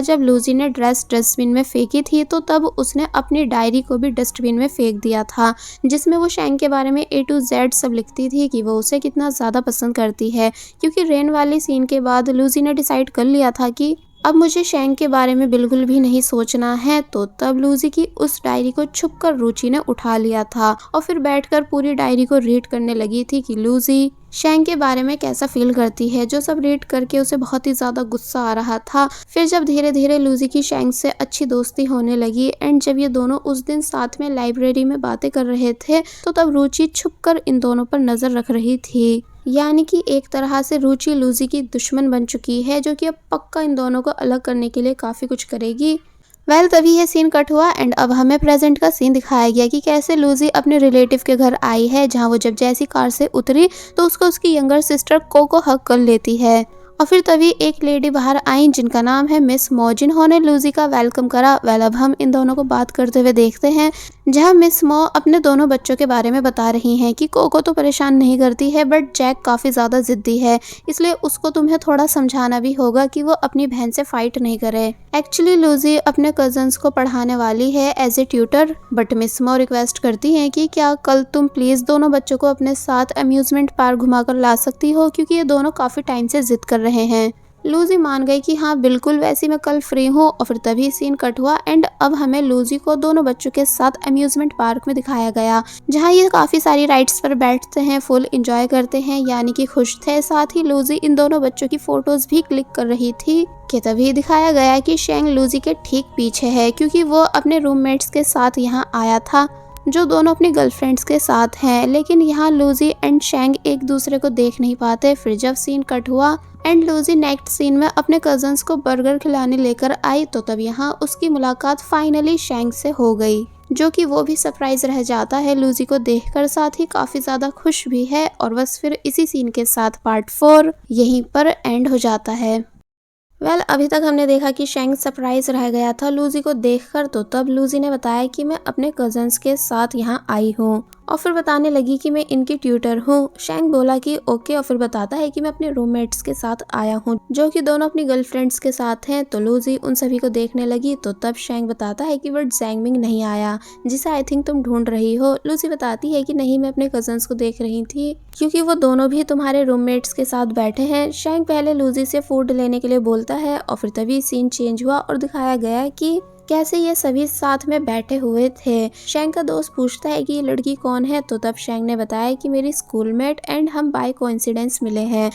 जब लूजी ने ड्रेस डस्टबिन में फेंकी थी, तो तब उसने अपनी डायरी को भी डस्टबिन में फेंक दिया था, जिसमें वो शेंग के बारे में A to Z सब लिखती थी कि वो उसे कितना ज़्यादा पसंद करती है। क्योंकि रेन वाले सीन के बाद लूजी ने डिसाइड कर लिया था कि अब मुझे शेंग के बारे में बिल्कुल भी नहीं सोचना है। तो तब लूजी की उस डायरी को छुपकर रूची ने उठा लिया था और फिर बैठकर पूरी डायरी को रीड करने लगी थी कि लूजी शेंग के बारे में कैसा फील करती है, जो सब रीड करके उसे बहुत ही ज्यादा गुस्सा आ रहा था। फिर जब धीरे धीरे लूजी की शेंग से अच्छी दोस्ती होने लगी एंड जब ये दोनों उस दिन साथ में लाइब्रेरी में बातें कर रहे थे, तो तब रूची छुपकर इन दोनों पर नजर रख रही थी। यानी कि एक तरह से रूची लूजी की दुश्मन बन चुकी है, जो कि अब पक्का इन दोनों को अलग करने के लिए काफी कुछ करेगी। तभी ये सीन कट हुआ एंड अब हमें प्रेजेंट का सीन दिखाया गया कि कैसे लूजी अपने रिलेटिव के घर आई है, जहां वो जब जैसी कार से उतरी तो उसको उसकी यंगर सिस्टर कोको हग कर लेती है। और फिर तभी एक लेडी बाहर आई जिनका नाम है मिस मो, जिन्होंने लूजी का वेलकम करा। अब हम इन दोनों को बात करते हुए देखते हैं, जहां मिस मो अपने दोनों बच्चों के बारे में बता रही हैं कि कोको तो परेशान नहीं करती है, बट जैक काफी ज्यादा जिद्दी है, इसलिए उसको तुम्हें थोड़ा समझाना भी होगा कि वो अपनी बहन से फाइट नहीं करे। एक्चुअली लूजी अपने कजन्स को पढ़ाने वाली है as a tutor, but miss Mo request करती है कि क्या कल तुम प्लीज दोनों बच्चों को अपने साथ अम्यूजमेंट पार्क घुमाकर ला सकती हो, क्योंकि ये दोनों काफी टाइम से जिद कर रहे हैं। लूजी मान गई कि हाँ बिल्कुल, वैसे मैं कल फ्री हूँ। और फिर तभी सीन कट हुआ एंड अब हमें लूजी को दोनों बच्चों के साथ अम्यूजमेंट पार्क में दिखाया गया, जहाँ ये काफी सारी राइड्स पर बैठते हैं, फुल एंजॉय करते हैं, यानी कि खुश थे। साथ ही लूजी इन दोनों बच्चों की फोटोज भी क्लिक कर रही थी कि तभी दिखाया गया कि शेंग लूजी के ठीक पीछे है, क्योंकि वो अपने रूममेट्स के साथ यहाँ आया था, जो दोनों अपनी गर्लफ्रेंड्स के साथ हैं। लेकिन यहाँ लूजी एंड शेंग एक दूसरे को देख नहीं पाते। फिर जब सीन कट हुआ एंड लूजी नेक्स्ट सीन में अपने कजन्स को बर्गर खिलाने लेकर आई, तो तब यहाँ उसकी मुलाकात फाइनली शेंग से हो गई, जो कि वो भी सरप्राइज रह जाता है लूजी को देखकर, साथ ही काफी ज्यादा खुश भी है। और बस फिर इसी सीन के साथ पार्ट 4 यहीं पर एंड हो जाता है। अभी तक हमने देखा कि शेंग सरप्राइज रह गया था लूजी को देखकर, तो तब लूजी ने बताया कि मैं अपने कजन्स के साथ यहाँ आई हूँ, और फिर बताने लगी कि मैं इनकी ट्यूटर हूँ। शेंग बोला कि ओके, और फिर बताता है कि मैं अपने रूममेट्स के साथ आया हूँ, जो कि दोनों अपनी गर्लफ्रेंड्स के साथ हैं। तो लूजी उन सभी को देखने लगी, तो तब शेंग बताता है कि बट ज़ैंगमिंग नहीं आया, जिसे आई थिंक तुम ढूंढ रही हो। लूजी बताती है कि नहीं, मैं अपने कजन्स को देख रही थी, क्योंकि वो दोनों भी तुम्हारे रूममेट्स के साथ बैठे हैं। शेंग पहले लूजी से फूड लेने के लिए बोलता है, और फिर तभी सीन चेंज हुआ और दिखाया गया कि कैसे ये सभी साथ में बैठे हुए थे। शेंग का दोस्त पूछता है कि ये लड़की कौन है, तो तब शेंग ने बताया कि मेरी स्कूलमेट एंड हम बाय कोइंसिडेंस मिले हैं।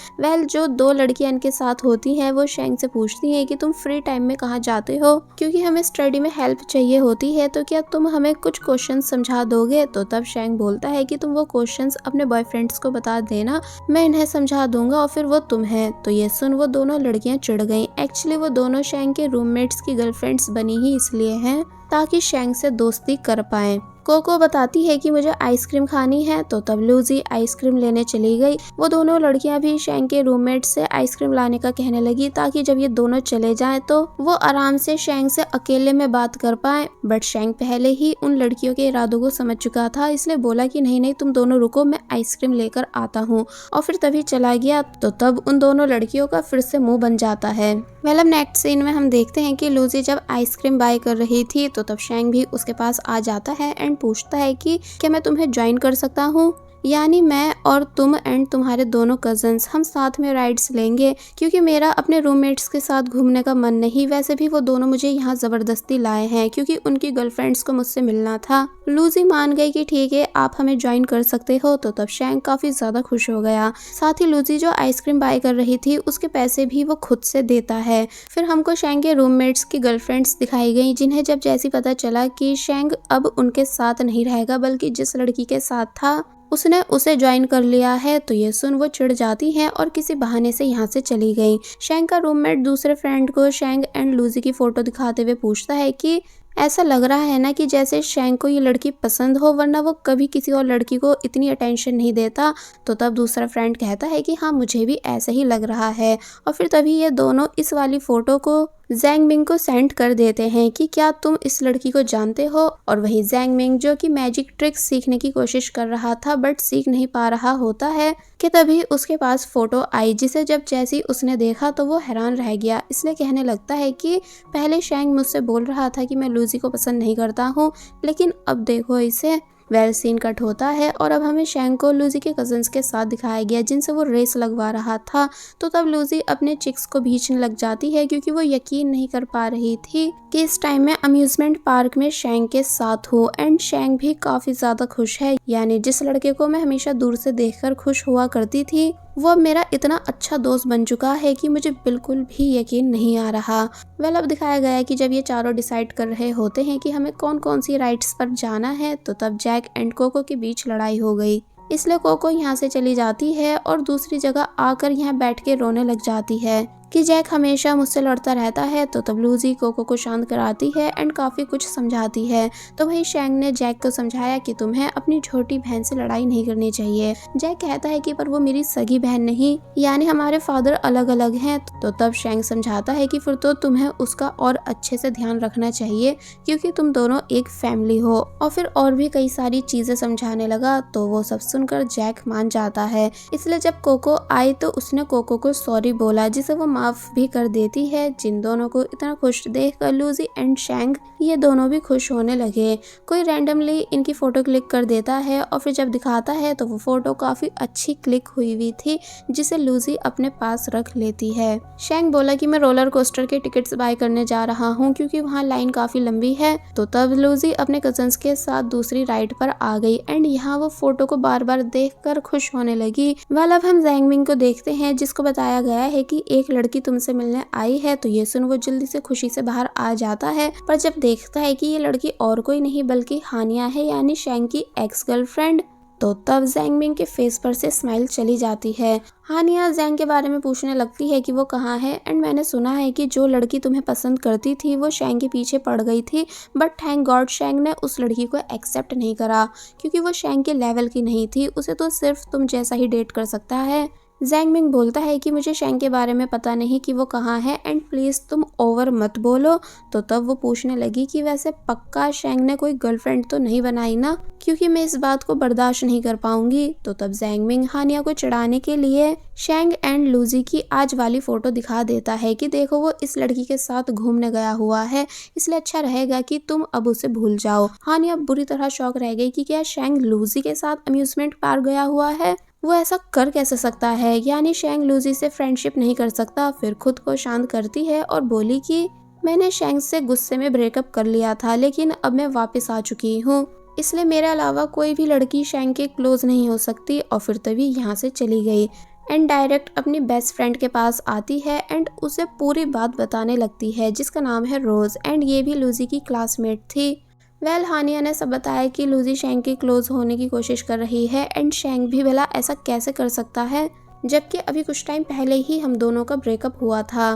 जो दो लड़कियां इनके साथ होती हैं वो शेंग से पूछती हैं कि तुम फ्री टाइम में कहाँ जाते हो, क्योंकि हमें स्टडी में हेल्प चाहिए होती है, तो क्या तुम हमें कुछ क्वेश्चन समझा दोगे। तो तब शेंग बोलता है कि तुम वो क्वेश्चन अपने बॉयफ्रेंड्स को बता देना, मैं इन्हें समझा दूंगा और फिर वो तुम्हें। तो ये सुन वो दोनों लड़कियां चिढ़ गईं। एक्चुअली वो दोनों शेंग के रूममेट्स की गर्लफ्रेंड्स बनी ही इसलिए हैं ताकि शेंग से दोस्ती कर पाए। कोको बताती है कि मुझे आइसक्रीम खानी है, तो तब लूजी आइसक्रीम लेने चली गई। वो दोनों लड़कियां भी शेंग के रूममेट से आइसक्रीम लाने का कहने लगी ताकि जब ये दोनों चले जाएं तो वो आराम से शेंग से अकेले में बात कर पाए। बट शेंग पहले ही उन लड़कियों के इरादों को समझ चुका था, इसलिए बोला कि नहीं नहीं तुम दोनों रुको, मैं आइसक्रीम लेकर आता हूँ, और फिर तभी चला गया। तो तब उन दोनों लड़कियों का फिर से मुंह बन जाता है। अब नेक्स्ट सीन में हम देखते हैं कि लूजी जब आइसक्रीम बाय कर रही थी तो तब शेंग भी उसके पास आ जाता है एंड पूछता है कि क्या मैं तुम्हें ज्वाइन कर सकता हूँ, यानी मैं और तुम एंड तुम्हारे दोनों कजन्स हम साथ में राइड्स लेंगे, क्योंकि मेरा अपने रूममेट्स के साथ घूमने का मन नहीं। वैसे भी वो दोनों मुझे यहाँ जबरदस्ती लाए हैं क्योंकि उनकी गर्लफ्रेंड्स को मुझसे मिलना था। लूजी मान गई कि ठीक है आप हमें ज्वाइन कर सकते हो। तो तब शेंग काफी ज्यादा खुश हो गया। साथ ही लूजी जो आइसक्रीम बाय कर रही थी उसके पैसे भी वो खुद से देता है। फिर हमको शेंग के रूममेट्स की गर्लफ्रेंड्स दिखाई गई, जिन्हें जब जैसी पता चला कि शेंग अब उनके साथ नहीं रहेगा बल्कि जिस लड़की के साथ था उसने उसे ज्वाइन कर लिया है, तो ये सुन वो चिढ़ जाती हैं और किसी बहाने से यहाँ से चली गई। शेंग का रूममेट दूसरे फ्रेंड को शेंग एंड लूजी की फोटो दिखाते हुए पूछता है कि ऐसा लग रहा है ना कि जैसे शेंग को ये लड़की पसंद हो, वरना वो कभी किसी और लड़की को इतनी अटेंशन नहीं देता। तो तब दूसरा फ्रेंड कहता है कि हाँ मुझे भी ऐसा ही लग रहा है, और फिर तभी ये दोनों इस वाली फोटो को जैंग मिंग को सेंड कर देते हैं कि क्या तुम इस लड़की को जानते हो। और वही जैंग मिंग जो कि मैजिक ट्रिक्स सीखने की कोशिश कर रहा था बट सीख नहीं पा रहा होता है कि तभी उसके पास फोटो आई, जिसे जब जैसी उसने देखा तो वो हैरान रह गया। इसलिए कहने लगता है कि पहले शेंग मुझसे बोल रहा था कि मैं लूजी को पसंद नहीं करता हूँ, लेकिन अब देखो इसे। सीन कट होता है और अब हमें शेंग को लूजी के कजन्स के साथ दिखाया गया जिनसे वो रेस लगवा रहा था। तो तब लूजी अपने चिक्स को भींचने लग जाती है क्योंकि वो यकीन नहीं कर पा रही थी कि इस टाइम में अम्यूजमेंट पार्क में शेंग के साथ हूँ। एंड शेंग भी काफी ज्यादा खुश है, यानी जिस लड़के को मैं हमेशा दूर से देखकर खुश हुआ करती थी वो अब मेरा इतना अच्छा दोस्त बन चुका है कि मुझे बिल्कुल भी यकीन नहीं आ रहा। अब दिखाया गया है कि जब ये चारों डिसाइड कर रहे होते हैं कि हमें कौन कौन सी राइड्स पर जाना है, तो तब जैक एंड कोको के बीच लड़ाई हो गई। इसलिए कोको यहाँ से चली जाती है और दूसरी जगह आकर यहाँ बैठ के रोने लग जाती है कि जैक हमेशा मुझसे लड़ता रहता है। तो तब लूजी कोको को शांत कराती है एंड काफी कुछ समझाती है। तो वही शेंग ने जैक को समझाया कि तुम्हें अपनी छोटी बहन से लड़ाई नहीं करनी चाहिए। जैक कहता है कि पर वो मेरी सगी बहन नहीं, यानी हमारे फादर अलग अलग हैं। तो तब शेंग समझाता है कि फिर तो तुम्हें उसका और अच्छे से ध्यान रखना चाहिए क्योंकि तुम दोनों एक फैमिली हो। और फिर और भी कई सारी चीजें समझाने लगा। तो वो सब सुनकर जैक मान जाता है। इसलिए जब कोको आई तो उसने कोको को सॉरी बोला, जिसे वो माफ भी कर देती है। जिन दोनों को इतना खुश देखकर लूजी एंड शेंग ये दोनों भी खुश होने लगे। कोई रैंडमली इनकी फोटो क्लिक कर देता है और फिर जब दिखाता है तो वो फोटो काफी अच्छी क्लिक हुई थी, जिसे लूजी अपने पास रख लेती है। शेंग बोला कि मैं रोलर कोस्टर के टिकट्स बाय करने जा रहा हूँ क्योंकि वहाँ लाइन काफी लंबी है। तो तब लूजी अपने कजन्स के साथ दूसरी राइड पर आ गई एंड यहाँ वो फोटो को बार बार देखकर खुश होने लगी। अब हम जैंग मिंग को देखते हैं, जिसको बताया गया है कि एक लड़की तुमसे मिलने आई है। तो ये सुन वो जल्दी से खुशी से बाहर आ जाता है, पर जब देखता है कि ये लड़की और कोई नहीं बल्कि हानिया है, यानी शेंग की एक्स गर्लफ्रेंड, तो तब जैंग मिंग के फेस पर से स्माइल चली जाती है। हानिया जैंग के बारे में पूछने लगती है कि वो कहाँ है एंड मैंने सुना है कि जो लड़की तुम्हें पसंद करती थी वो शेंग के पीछे पड़ गई थी, बट थैंक गॉड शेंग ने उस लड़की को एक्सेप्ट नहीं करा क्योंकि वो शेंग के लेवल की नहीं थी, उसे तो सिर्फ तुम जैसा ही डेट कर सकता है। जैंग मिंग बोलता है कि मुझे शेंग के बारे में पता नहीं कि वो कहाँ है एंड प्लीज तुम ओवर मत बोलो। तो तब वो पूछने लगी कि वैसे पक्का शेंग ने कोई गर्लफ्रेंड तो नहीं बनाई ना, क्योंकि मैं इस बात को बर्दाश्त नहीं कर पाऊंगी। तो तब जैंग मिंग हानिया को चिढ़ाने के लिए शेंग एंड लूजी की आज वाली फोटो दिखा देता है कि देखो वो इस लड़की के साथ घूमने गया हुआ है, इसलिए अच्छा रहेगा कि तुम अब उसे भूल जाओ। हानिया बुरी तरह शॉक रह गई कि क्या शेंग लूजी के साथ अम्यूजमेंट पार्क गया हुआ है, वो ऐसा कर कैसे सकता है, यानी शेंग लूजी से फ्रेंडशिप नहीं कर सकता। फिर खुद को शांत करती है और बोली कि मैंने शेंग से गुस्से में ब्रेकअप कर लिया था, लेकिन अब मैं वापस आ चुकी हूँ, इसलिए मेरे अलावा कोई भी लड़की शेंग के क्लोज नहीं हो सकती। और फिर तभी यहाँ से चली गई एंड डायरेक्ट अपनी बेस्ट फ्रेंड के पास आती है एंड उसे पूरी बात बताने लगती है, जिसका नाम है रोज एंड ये भी लूजी की क्लासमेट थी। हानिया ने सब बताया कि लूजी शेंग की क्लोज होने की कोशिश कर रही है एंड शेंग भी भला ऐसा कैसे कर सकता है, जबकि अभी कुछ टाइम पहले ही हम दोनों का ब्रेकअप हुआ था।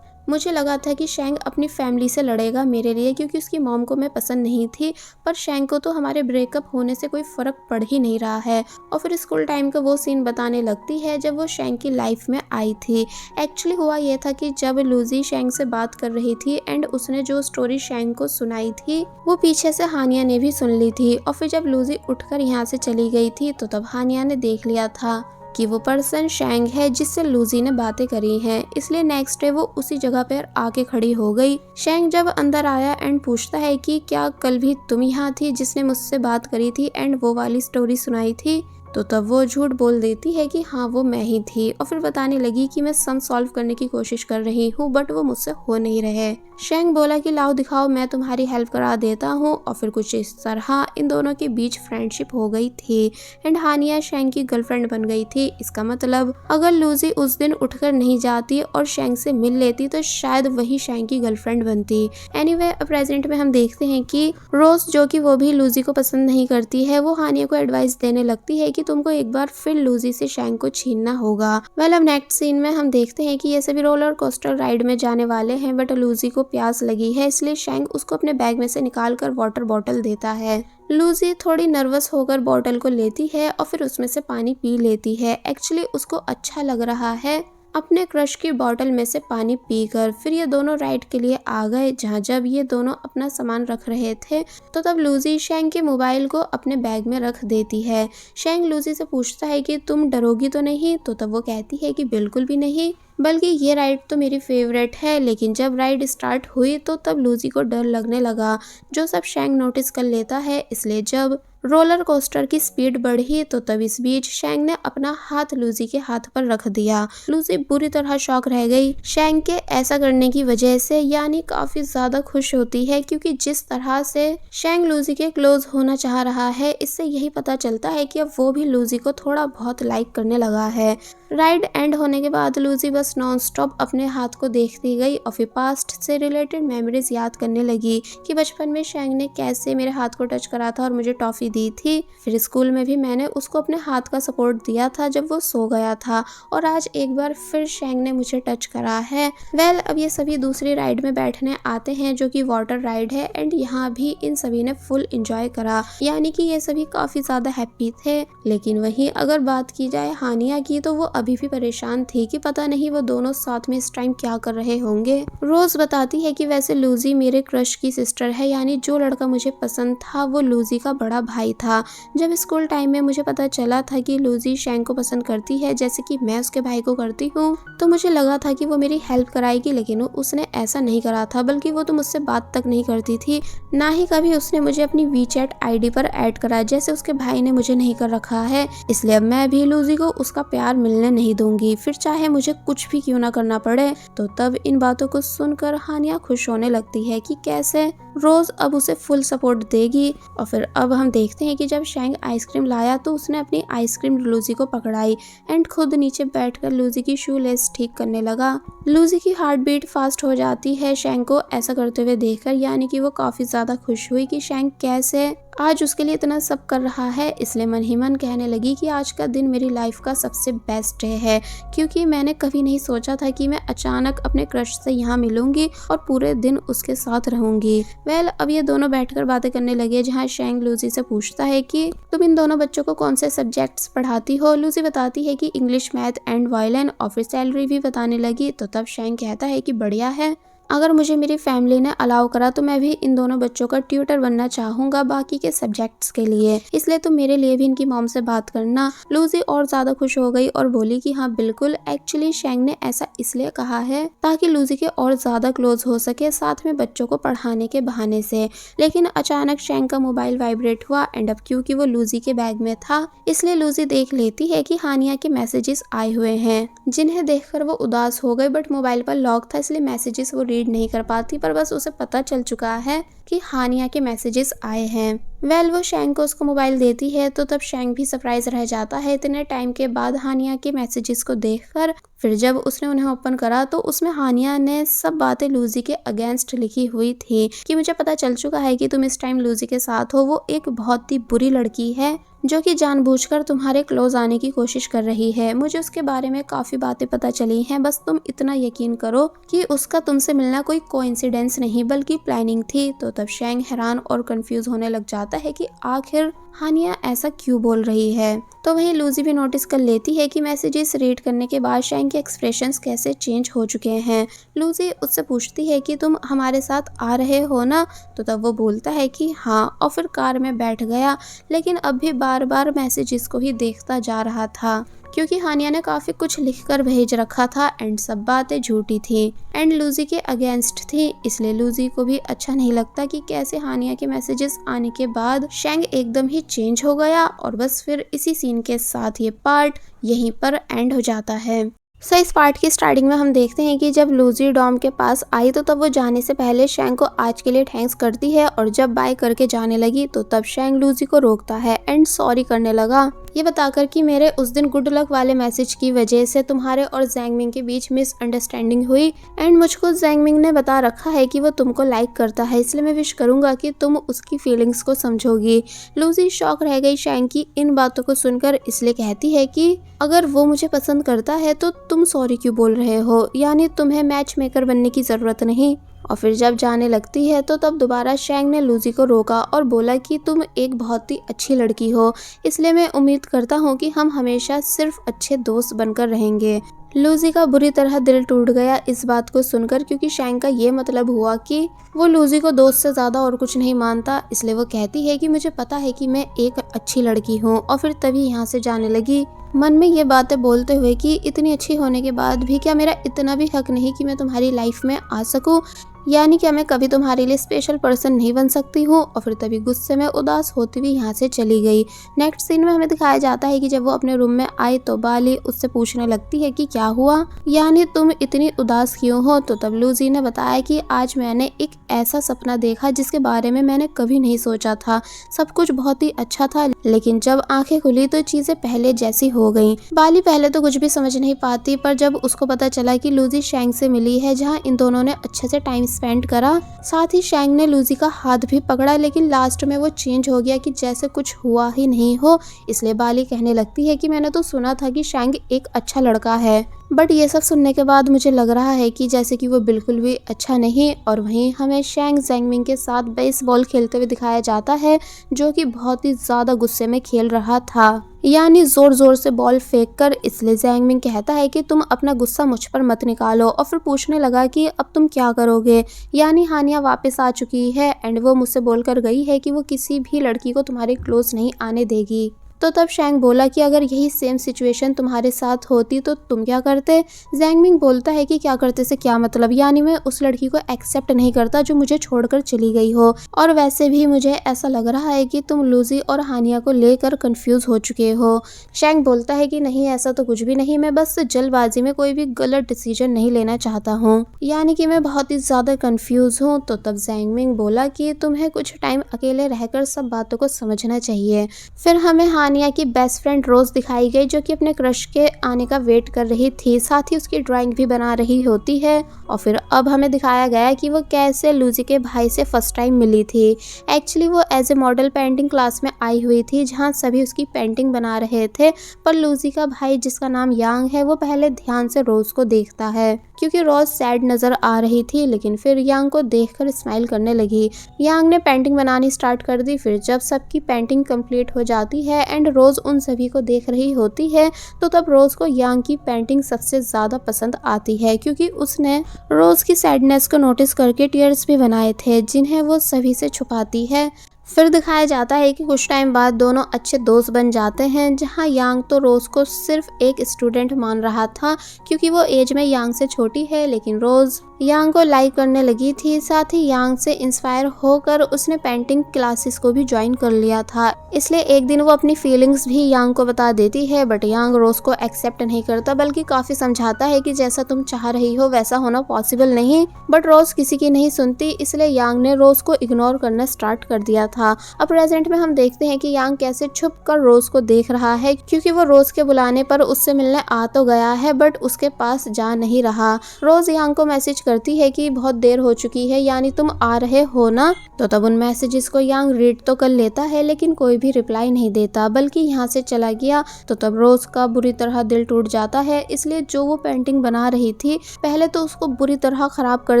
मुझे लगा था कि शैंग अपनी फैमिली से लड़ेगा मेरे लिए, क्योंकि उसकी मॉम को मैं पसंद नहीं थी, पर शैंग को तो हमारे ब्रेकअप होने से कोई फ़र्क पड़ ही नहीं रहा है। और फिर स्कूल टाइम का वो सीन बताने लगती है जब वो शैंग की लाइफ में आई थी। एक्चुअली हुआ ये था कि जब लूजी शैंग से बात कर रही थी एंड उसने जो स्टोरी शैंग को सुनाई थी वो पीछे से हानिया ने भी सुन ली थी। और फिर जब लूजी उठकर यहाँ से चली गई थी तो तब हानिया ने देख लिया था कि वो पर्सन शैंग है जिससे लूजी ने बातें करी हैं, इसलिए नेक्स्ट डे वो उसी जगह पर आके खड़ी हो गई। शैंग जब अंदर आया एंड पूछता है कि क्या कल भी तुम यहाँ थी जिसने मुझसे बात करी थी एंड वो वाली स्टोरी सुनाई थी, तो तब वो झूठ बोल देती है कि हाँ वो मैं ही थी। और फिर बताने लगी कि मैं सम सॉल्व करने की कोशिश कर रही हूँ बट वो मुझसे हो नहीं रहे। शैंग बोला कि लाओ दिखाओ, मैं तुम्हारी हेल्प करा देता हूँ। और फिर कुछ इस तरह इन दोनों के बीच फ्रेंडशिप हो गई थी एंड हानिया शैंग की गर्लफ्रेंड बन गई थी। इसका मतलब अगर लूजी उस दिन उठकर नहीं जाती और शैंग से मिल लेती तो शायद वही शैंग की गर्लफ्रेंड बनती। एनीवे प्रेजेंट में हम देखते हैं कि रोज, जो कि वो भी लूजी को पसंद नहीं करती है, वो हानिया को एडवाइस देने लगती है कि तुमको एक बार फिर लूजी से शैंग को छीनना होगा। वेल अब नेक्स्ट सीन में हम देखते हैं कि ये सभी रोलर कोस्टर राइड में जाने वाले हैं, बट लूजी को प्यास लगी है, इसलिए शैंग उसको अपने बैग में से निकाल कर वाटर बॉटल देता है। लूजी थोड़ी नर्वस होकर बॉटल को लेती है और फिर उसमें से पानी पी लेती है। एक्चुअली उसको अच्छा लग रहा है अपने क्रश की बॉटल में से पानी पीकर। फिर ये दोनों राइड के लिए आ गए, जहाँ जब ये दोनों अपना सामान रख रहे थे तो तब लूजी शैंग के मोबाइल को अपने बैग में रख देती है। शैंग लूजी से पूछता है कि तुम डरोगी तो नहीं, तो तब वो कहती है कि बिल्कुल भी नहीं, बल्कि ये राइड तो मेरी फेवरेट है। लेकिन जब राइड स्टार्ट हुई तो तब लूजी को डर लगने लगा, जो सब शैंग नोटिस कर लेता है। इसलिए जब रोलर कोस्टर की स्पीड बढ़ी तो तब इस बीच शैंग ने अपना हाथ लूजी के हाथ पर रख दिया। लूजी बुरी तरह शॉक रह गई शैंग के ऐसा करने की वजह से, यानी काफी ज्यादा खुश होती है, क्योंकि जिस तरह से शैंग लूजी के क्लोज होना चाह रहा है, इससे यही पता चलता है कि अब वो भी लूजी को थोड़ा बहुत लाइक करने लगा है। राइड एंड होने के बाद लूजी बस नॉन स्टॉप अपने हाथ को देखती गई और फिर पास्ट से रिलेटेड मेमोरीज याद करने लगी कि बचपन में शैंग ने कैसे मेरे हाथ को टच करा था और मुझे टॉफी दी थी। फिर स्कूल में भी मैंने उसको अपने हाथ का सपोर्ट दिया था जब वो सो गया था, और आज एक बार फिर शैंग ने मुझे टच करा है। वेल अब ये सभी दूसरी राइड में बैठने आते हैं जो कि वाटर राइड है, एंड यहाँ भी इन सभी ने फुल एंजॉय करा, यानी कि ये सभी काफी ज्यादा हैप्पी थे। लेकिन वहीं अगर बात की जाए हानिया की, तो वो अभी भी परेशान थी कि पता नहीं वो दोनों साथ में इस टाइम क्या कर रहे होंगे। रोज बताती है कि वैसे लूजी मेरे क्रश की सिस्टर है, यानी जो लड़का मुझे पसंद था वो लूजी का बड़ा भाई था। जब स्कूल टाइम में मुझे पता चला था कि लूजी शैंग को पसंद करती है जैसे कि मैं उसके भाई को करती हूँ, तो मुझे लगा था कि वो मेरी हेल्प कराएगी, लेकिन उसने ऐसा नहीं करा था, बल्कि वो तो मुझसे बात तक नहीं करती थी, ना ही कभी उसने मुझे अपनी वीचैट आईडी पर ऐड करा जैसे उसके भाई ने मुझे नहीं कर रखा है। इसलिए अब मैं भी लूजी को उसका प्यार मिलने नहीं दूंगी, फिर चाहे मुझे कुछ भी क्यों ना करना पड़े। तो तब इन बातों को सुनकर हानिया खुश होने लगती है कि कैसे रोज अब उसे फुल सपोर्ट देगी। और फिर अब हम देखते हैं कि जब शैंग आइसक्रीम लाया तो उसने अपनी आइसक्रीम लूजी को पकड़ाई एंड खुद नीचे बैठकर लूजी की शू लेस ठीक करने लगा। लूजी की हार्ट बीट फास्ट हो जाती है शैंग को ऐसा करते हुए देखकर, यानी कि वो काफी ज्यादा खुश हुई कि शैंग कैसे आज उसके लिए इतना सब कर रहा है। इसलिए मन ही मन कहने लगी कि आज का दिन मेरी लाइफ का सबसे बेस्ट डे है, क्योंकि मैंने कभी नहीं सोचा था कि मैं अचानक अपने क्रश से यहाँ मिलूंगी और पूरे दिन उसके साथ रहूंगी। वेल अब ये दोनों बैठकर बातें करने लगे, जहाँ शैंग लूजी से पूछता है कि तुम इन दोनों बच्चों को कौन से सब्जेक्ट्स पढ़ाती हो। लूजी बताती है कि इंग्लिश, मैथ एंड वायलिन, और फिर सैलरी भी बताने लगी। तो तब शैंग कहता है कि बढ़िया है, अगर मुझे मेरी फैमिली ने अलाउ करा तो मैं भी इन दोनों बच्चों का ट्यूटर बनना चाहूंगा बाकी के सब्जेक्ट्स के लिए, इसलिए तुम मेरे लिए भी इनकी मॉम से बात करना। लूजी और ज्यादा खुश हो गई और बोली कि हाँ बिल्कुल, एक्चुअली शैंग ने ऐसा इसलिए कहा है ताकि लूजी के और ज्यादा क्लोज हो सके, साथ में बच्चों को पढ़ाने के बहाने से। लेकिन अचानक शैंग का मोबाइल वाइब्रेट हुआ एंड अब क्योंकि वो लूजी के बैग में था, इसलिए लूजी देख लेती है कि हानिया के मैसेजेस आए हुए हैं, जिन्हें देखकर वो उदास हो गई, बट मोबाइल पर लॉक था इसलिए मैसेजेस वो रीड नहीं कर पाती, पर बस उसे पता चल चुका है कि हानिया के मैसेजेस आए हैं। वेल वो शैंग को उसको मोबाइल देती है, तो तब शैंग भी सरप्राइज रह जाता है इतने टाइम के बाद हानिया के मैसेजेस को देखकर। फिर जब उसने उन्हें ओपन करा तो उसमें हानिया ने सब बातें लूजी के अगेंस्ट लिखी हुई थी कि मुझे पता चल चुका है कि तुम इस टाइम लूजी के साथ हो, वो एक बहुत ही बुरी लड़की है जो कि जानबूझकर तुम्हारे क्लोज आने की कोशिश कर रही है। मुझे उसके बारे में काफी बातें पता चली हैं, बस तुम इतना यकीन करो कि उसका तुमसे मिलना कोई कोइंसिडेंस नहीं बल्कि प्लानिंग थी। तो तब शैंग हैरान और कंफ्यूज होने लग जाता है कि आखिर हानिया ऐसा क्यों बोल रही है। तो वहीं लूजी भी नोटिस कर लेती है कि मैसेजेस रीड करने के बाद शैंग के एक्सप्रेशंस कैसे चेंज हो चुके हैं। लूजी उससे पूछती है कि तुम हमारे साथ आ रहे हो ना, तो तब वो बोलता है कि हाँ, और फिर कार में बैठ गया, लेकिन अब भी बार बार मैसेजेस को ही देखता जा रहा था क्योंकि हानिया ने काफी कुछ लिखकर भेज रखा था एंड सब बातें झूठी थी एंड लूजी के अगेंस्ट थी। इसलिए लूजी को भी अच्छा नहीं लगता कि कैसे हानिया के मैसेजेस आने के बाद शैंग एकदम ही चेंज हो गया। और बस फिर इसी सीन के साथ ये पार्ट यहीं पर एंड हो जाता है। इस पार्ट की स्टार्टिंग में हम देखते हैं कि जब लूजी डॉम के पास आई तो तब वो जाने से पहले शैंग को आज के लिए थैंक्स करती है और जब बाय करके जाने लगी तो तब शैंग लूजी को रोकता है एंड सॉरी करने लगा, ये बताकर कि मेरे उस दिन गुड लक वाले मैसेज की वजह से तुम्हारे और जैंगमिंग के बीच मिसअंडरस्टैंडिंग हुई एंड मुझको जैंगमिंग ने बता रखा है कि वो तुमको लाइक करता है, इसलिए मैं विश करूंगा कि तुम उसकी फीलिंग्स को समझोगी। लूजी शॉक रह गई शैंग की इन बातों को सुनकर, इसलिए कहती है कि अगर वो मुझे पसंद करता है तो तुम सॉरी क्यों बोल रहे हो, यानी तुम्हें मैच मेकर बनने की जरूरत नहीं। और फिर जब जाने लगती है तो तब दोबारा शैंग ने लूजी को रोका और बोला कि तुम एक बहुत ही अच्छी लड़की हो, इसलिए मैं उम्मीद करता हूँ कि हम हमेशा सिर्फ अच्छे दोस्त बनकर रहेंगे। लूजी का बुरी तरह दिल टूट गया इस बात को सुनकर, क्योंकि शैंग का ये मतलब हुआ कि वो लूजी को दोस्त से ज्यादा और कुछ नहीं मानता। इसलिए वो कहती है कि मुझे पता है कि मैं एक अच्छी लड़की हूँ, और फिर तभी यहाँ से जाने लगी, मन में ये बातें बोलते हुए कि इतनी अच्छी होने के बाद भी क्या मेरा इतना भी हक नहीं कि मैं तुम्हारी लाइफ में आ सकूं, यानी क्या मैं कभी तुम्हारे लिए स्पेशल पर्सन नहीं बन सकती हूँ। और फिर तभी गुस्से में उदास होती हुई यहाँ से चली गई। नेक्स्ट सीन में हमें दिखाया जाता है कि जब वो अपने रूम में आई तो बाली उससे पूछने लगती है कि क्या हुआ, यानी तुम इतनी उदास क्यों हो। तो तब लूजी ने बताया कि आज मैंने एक ऐसा सपना देखा जिसके बारे में मैंने कभी नहीं सोचा था, सब कुछ बहुत ही अच्छा था, लेकिन जब आंखें खुली तो चीजें पहले जैसी हो गई। बाली पहले तो कुछ भी समझ नहीं पाती, पर जब उसको पता चला कि लूजी शैंग से मिली है जहाँ इन दोनों ने अच्छे से टाइम स्पेंड करा, साथ ही शैंग ने लूजी का हाथ भी पकड़ा, लेकिन लास्ट में वो चेंज हो गया कि जैसे कुछ हुआ ही नहीं हो। इसलिए बाली कहने लगती है कि मैंने तो सुना था कि शैंग एक अच्छा लड़का है, बट ये सब सुनने के बाद मुझे लग रहा है कि जैसे कि वो बिल्कुल भी अच्छा नहीं। और वहीं हमें शैंग जैंगमिंग के साथ बेसबॉल खेलते हुए दिखाया जाता है, जो कि बहुत ही ज्यादा गुस्से में खेल रहा था, यानी जोर जोर से बॉल फेंक कर। इसलिए जैंगमिंग कहता है कि तुम अपना गुस्सा मुझ पर मत निकालो, और फिर पूछने लगा कि अब तुम क्या करोगे, यानी हानिया वापस आ चुकी है एंड वो मुझसे बोलकर गई है कि वो किसी भी लड़की को तुम्हारे क्लोज नहीं आने देगी। तो तब शैंग बोला कि अगर यही सेम सिचुएशन तुम्हारे साथ होती तो तुम क्या करते। जैंगमिंग बोलता है कि क्या करते से क्या मतलब, यानी मैं उस लड़की को एक्सेप्ट नहीं करता जो मुझे छोड़कर चली गई हो, और वैसे भी मुझे ऐसा लग रहा है कि तुम लूजी और हानिया को लेकर कंफ्यूज हो चुके हो। शैंग बोलता है कि नहीं, ऐसा तो कुछ भी नहीं, मैं बस जल्दबाजी में कोई भी गलत डिसीजन नहीं लेना चाहता हूँ, यानी कि मैं बहुत ही ज्यादा कंफ्यूज हूँ। तो तब जैंगमिंग बोला कि तुम्हें कुछ टाइम अकेले रहकर सब बातों को समझना चाहिए। फिर हमें हानिया की बेस्ट फ्रेंड रोज दिखाई गई, जो कि अपने क्रश के आने का वेट कर रही थी, साथ ही उसकी ड्राइंग भी बना रही होती है। और फिर अब हमें दिखाया गया कि वो कैसे लूजी के भाई से फर्स्ट टाइम मिली थी। एक्चुअली वो as a model painting class में आई हुई थी, जहाँ सभी उसकी पेंटिंग बना रहे थे, पर लूजी का भाई जिसका नाम यांग है वो पहले ध्यान से रोज को देखता है, क्योंकि रोज सैड नजर आ रही थी, लेकिन फिर यांग को देखकर स्माइल करने लगी। यांग ने पेंटिंग बनानी स्टार्ट कर दी। फिर जब सबकी पेंटिंग कंप्लीट हो जाती है एंड रोज उन सभी को देख रही होती है, तो तब रोज को यांग की पेंटिंग सबसे ज्यादा पसंद आती है, क्योंकि उसने रोज की सैडनेस को नोटिस करके टीयर्स भी बनाए थे, जिन्हें वो सभी से छुपाती है। फिर दिखाया जाता है कि कुछ टाइम बाद दोनों अच्छे दोस्त बन जाते हैं, जहां यांग तो रोज को सिर्फ एक स्टूडेंट मान रहा था, क्योंकि वो एज में यांग से छोटी है, लेकिन रोज यांग को लाइक करने लगी थी। साथ ही यांग से इंस्पायर होकर उसने पेंटिंग क्लासेस को भी ज्वाइन कर लिया था। इसलिए एक दिन वो अपनी फीलिंग्स भी यांग को बता देती है, बट यांग रोज को एक्सेप्ट नहीं करता, बल्कि काफी समझाता है कि जैसा तुम चाह रही हो वैसा होना पॉसिबल नहीं, बट रोज किसी की नहीं सुनती। इसलिए यांग ने रोज को इग्नोर करना स्टार्ट कर दिया था। अब प्रेजेंट में हम देखते हैं कि यांग कैसे छुप कर रोज को देख रहा है, क्योंकि वो रोज के बुलाने पर उससे मिलने आ तो गया है बट उसके पास जा नहीं रहा। रोज यांग को मैसेज करती है कि बहुत देर हो चुकी है, यानी तुम आ रहे हो ना। तो तब उन मैसेजेस को यांग रीड तो कर लेता है लेकिन कोई भी रिप्लाई नहीं देता, बल्कि यहाँ से चला गया। तो तब रोज का बुरी तरह दिल टूट जाता है, इसलिए जो वो पेंटिंग बना रही थी पहले तो उसको बुरी तरह खराब कर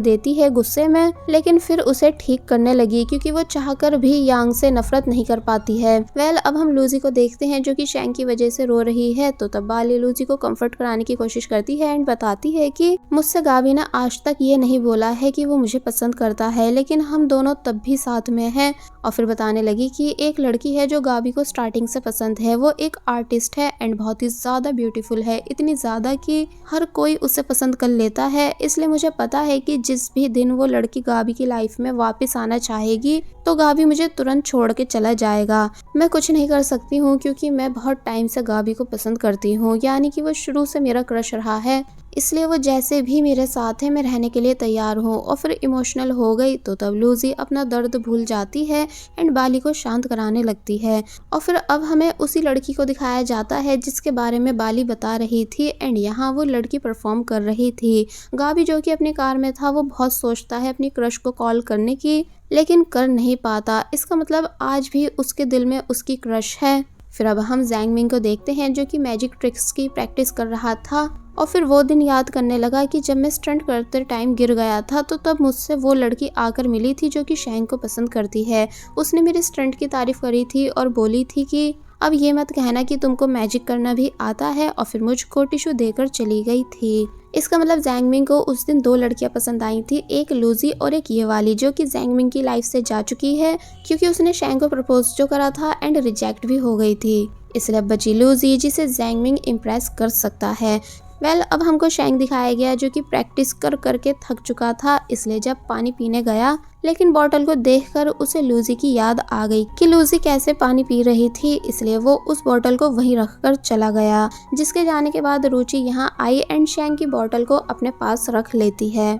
देती है गुस्से में, लेकिन फिर उसे ठीक करने लगी क्योंकि वो चाहकर भी यांग से नफरत नहीं कर पाती है। अब हम लूजी को देखते हैं जो कि शैंग की वजह से रो रही है। तो तब बाली लूजी को कंफर्ट कराने की कोशिश करती है एंड बताती है कि मुझसे गाबी ने आज तक ये नहीं बोला है कि वो मुझे पसंद करता है, लेकिन हम दोनों तब भी साथ में हैं। और फिर बताने लगी कि एक लड़की है जो गाबी को स्टार्टिंग से पसंद है, वो एक आर्टिस्ट है एंड बहुत ही ज्यादा ब्यूटीफुल है, इतनी ज्यादा कि हर कोई उसे पसंद कर लेता है। इसलिए मुझे पता है कि जिस भी दिन वो लड़की गाबी की लाइफ में वापस आना चाहेगी तो गाबी मुझे तुरंत छोड़ के चला जाएगा। मैं कुछ नहीं कर सकती हूँ क्योंकि मैं बहुत टाइम से गाबी को पसंद करती हूँ, यानी कि वो शुरू से मेरा क्रश रहा है, इसलिए वो जैसे भी मेरे साथ है मैं रहने के लिए तैयार हूँ। और फिर इमोशनल हो गई तो तब लूजी अपना दर्द भूल जाती है एंड बाली को शांत कराने लगती है। और फिर अब हमें उसी लड़की को दिखाया जाता है जिसके बारे में बाली बता रही थी एंड यहाँ वो लड़की परफॉर्म कर रही थी। गाबी जो कि अपनी कार में था वो बहुत सोचता है अपनी क्रश को कॉल करने की, लेकिन कर नहीं पाता। इसका मतलब आज भी उसके दिल में उसकी क्रश है। फिर अब हम जैंग मिंग को देखते हैं जो कि मैजिक ट्रिक्स की प्रैक्टिस कर रहा था और फिर वो दिन याद करने लगा कि जब मैं स्टंट करते टाइम गिर गया था तो तब मुझसे वो लड़की आकर मिली थी जो कि शैंग को पसंद करती है। उसने मेरे स्टंट की तारीफ करी थी और बोली थी कि अब ये मत कहना कि तुमको मैजिक करना भी आता है, और फिर मुझको टिश्यू देकर चली गई थी। इसका मतलब जैंग मिंग को उस दिन दो लड़कियां पसंद आई थी, एक लूजी और एक ये वाली, जो कि जैंग मिंग की लाइफ से जा चुकी है क्योंकि उसने शैंग को प्रपोज जो करा था एंड रिजेक्ट भी हो गई थी। इसलिए बची लूजी जिसे जैंग मिंग इम्प्रेस कर सकता है। अब हमको शैंग दिखाया गया जो कि प्रैक्टिस कर करके थक चुका था, इसलिए जब पानी पीने गया लेकिन बॉटल को देखकर उसे लूजी की याद आ गई कि लूजी कैसे पानी पी रही थी, इसलिए वो उस बॉटल को वहीं रखकर चला गया। जिसके जाने के बाद रुचि यहाँ आई एंड शैंग की बॉटल को अपने पास रख लेती है।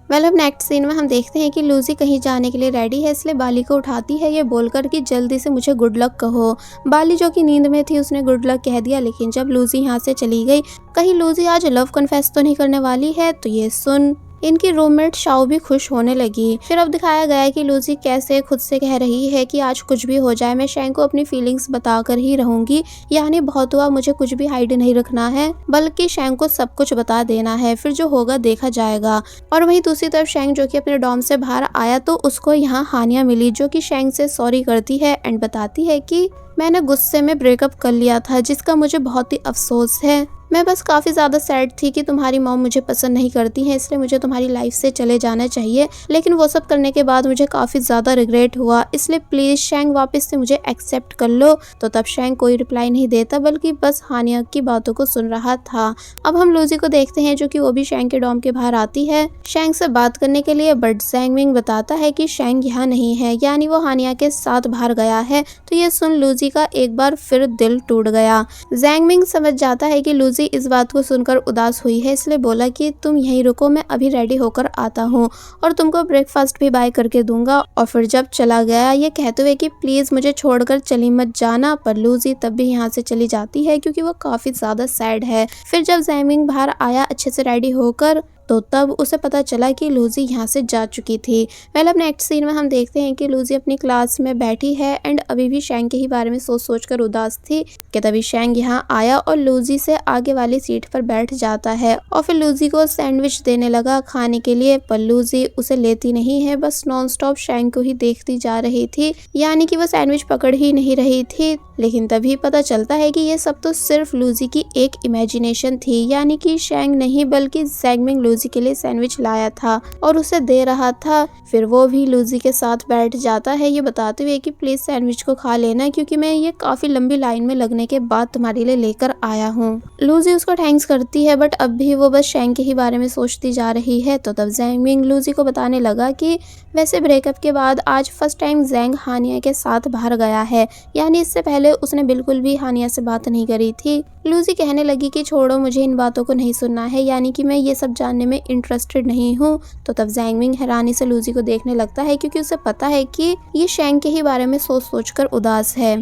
अब नेक्स्ट सीन में हम देखते हैं कि लूजी कहीं जाने के लिए रेडी है, इसलिए बाली को उठाती है ये बोलकर कि जल्दी से मुझे गुड लक कहो। बाली जो कि नींद में थी उसने गुड लक कह दिया, लेकिन जब लूजी यहाँ से चली गई कहीं लूजी आज लव कन्फेस तो नहीं करने वाली है। तो ये सुन इनकी रूममेट शाओ भी खुश होने लगी। फिर अब दिखाया गया है कि लूजी कैसे खुद से कह रही है कि आज कुछ भी हो जाए मैं शैंग को अपनी फीलिंग्स बताकर ही रहूंगी, यानी बहुत हुआ, मुझे कुछ भी हाइड नहीं रखना है बल्कि शैंग को सब कुछ बता देना है, फिर जो होगा देखा जाएगा। और वहीं दूसरी तरफ शैंग जो कि अपने डॉर्म से बाहर आया तो उसको यहाँ हानिया मिली जो कि शैंग से सॉरी करती है एंड बताती है कि मैंने गुस्से में ब्रेकअप कर लिया था जिसका मुझे बहुत ही अफसोस है। मैं बस काफ़ी ज़्यादा सैड थी कि तुम्हारी मॉम मुझे पसंद नहीं करती है, इसलिए मुझे तुम्हारी लाइफ से चले जाना चाहिए, लेकिन वो सब करने के बाद मुझे काफ़ी ज़्यादा रिग्रेट हुआ, इसलिए प्लीज़ शैंग वापस से मुझे एक्सेप्ट कर लो। तो तब शैंग कोई रिप्लाई नहीं देता बल्कि बस हानिया की बातों को सुन रहा था। अब हम लूजी को देखते हैं जो कि वो भी शैंग के डॉर्म के बाहर आती है शैंग से बात करने के लिए, बट जैंग मिंग बताता है कि शैंग यहाँ नहीं है, यानी वो हानिया के साथ बाहर गया है। तो ये सुन लूजी का एक बार फिर दिल टूट गया। जैंग मिंग समझ जाता है कि लूजी इस बात को सुनकर उदास हुई है, इसलिए बोला कि तुम यहीं रुको, मैं अभी रेडी होकर आता हूँ और तुमको ब्रेकफास्ट भी बाय करके दूंगा। और फिर जब चला गया ये कहते हुए कि प्लीज मुझे छोड़कर चली मत जाना, पर लूजी तब भी यहाँ से चली जाती है क्योंकि वो काफी ज्यादा सैड है। फिर जब जैंग मिंग बाहर आया अच्छे से रेडी होकर तो तब उसे पता चला कि लूजी यहाँ से जा चुकी थी। अब नेक्स्ट सीन में हम देखते हैं कि लूजी अपनी क्लास में बैठी है एंड अभी भी शैंग के ही बारे में सोच सोच कर उदास थी कि तभी शैंग यहाँ आया और लूजी से आगे वाली सीट पर बैठ जाता है और फिर लूजी को सैंडविच देने लगा खाने के लिए, पर लूजी उसे लेती नहीं है, बस नॉन स्टॉप शैंग को ही देखती जा रही थी, यानी कि वो सैंडविच पकड़ ही नहीं रही थी। लेकिन तभी पता चलता है कि ये सब तो सिर्फ लूजी की एक इमेजिनेशन थी, यानी कि शैंग नहीं बल्कि जैंग मिंग लूजी के लिए सैंडविच लाया था और उसे दे रहा था। फिर वो भी लूजी के साथ बैठ जाता है ये बताते हुए कि प्लीज सैंडविच को खा लेना क्योंकि मैं ये काफी लंबी लाइन में लगने के बाद तुम्हारे लिए लेकर आया हूँ। लूजी उसको थैंक्स करती है बट अब भी वो बस शैंग के ही बारे में सोचती जा रही है। तो तब जैंग मिंग लूजी को बताने लगा कि वैसे ब्रेकअप के बाद आज फर्स्ट टाइम जैंग हानिया के साथ बाहर गया है, यानी इससे पहले उसने बिल्कुल भी हानिया से बात नहीं करी थी। लूजी कहने लगी कि छोड़ो मुझे इन बातों को नहीं सुनना है, यानी कि मैं ये सब जानने में इंटरेस्टेड नहीं हूँ। तो तब जैंगमिंग हैरानी से लूजी को देखने लगता है क्योंकि उसे पता है कि ये शेंग के ही बारे में सोच कर उदास है।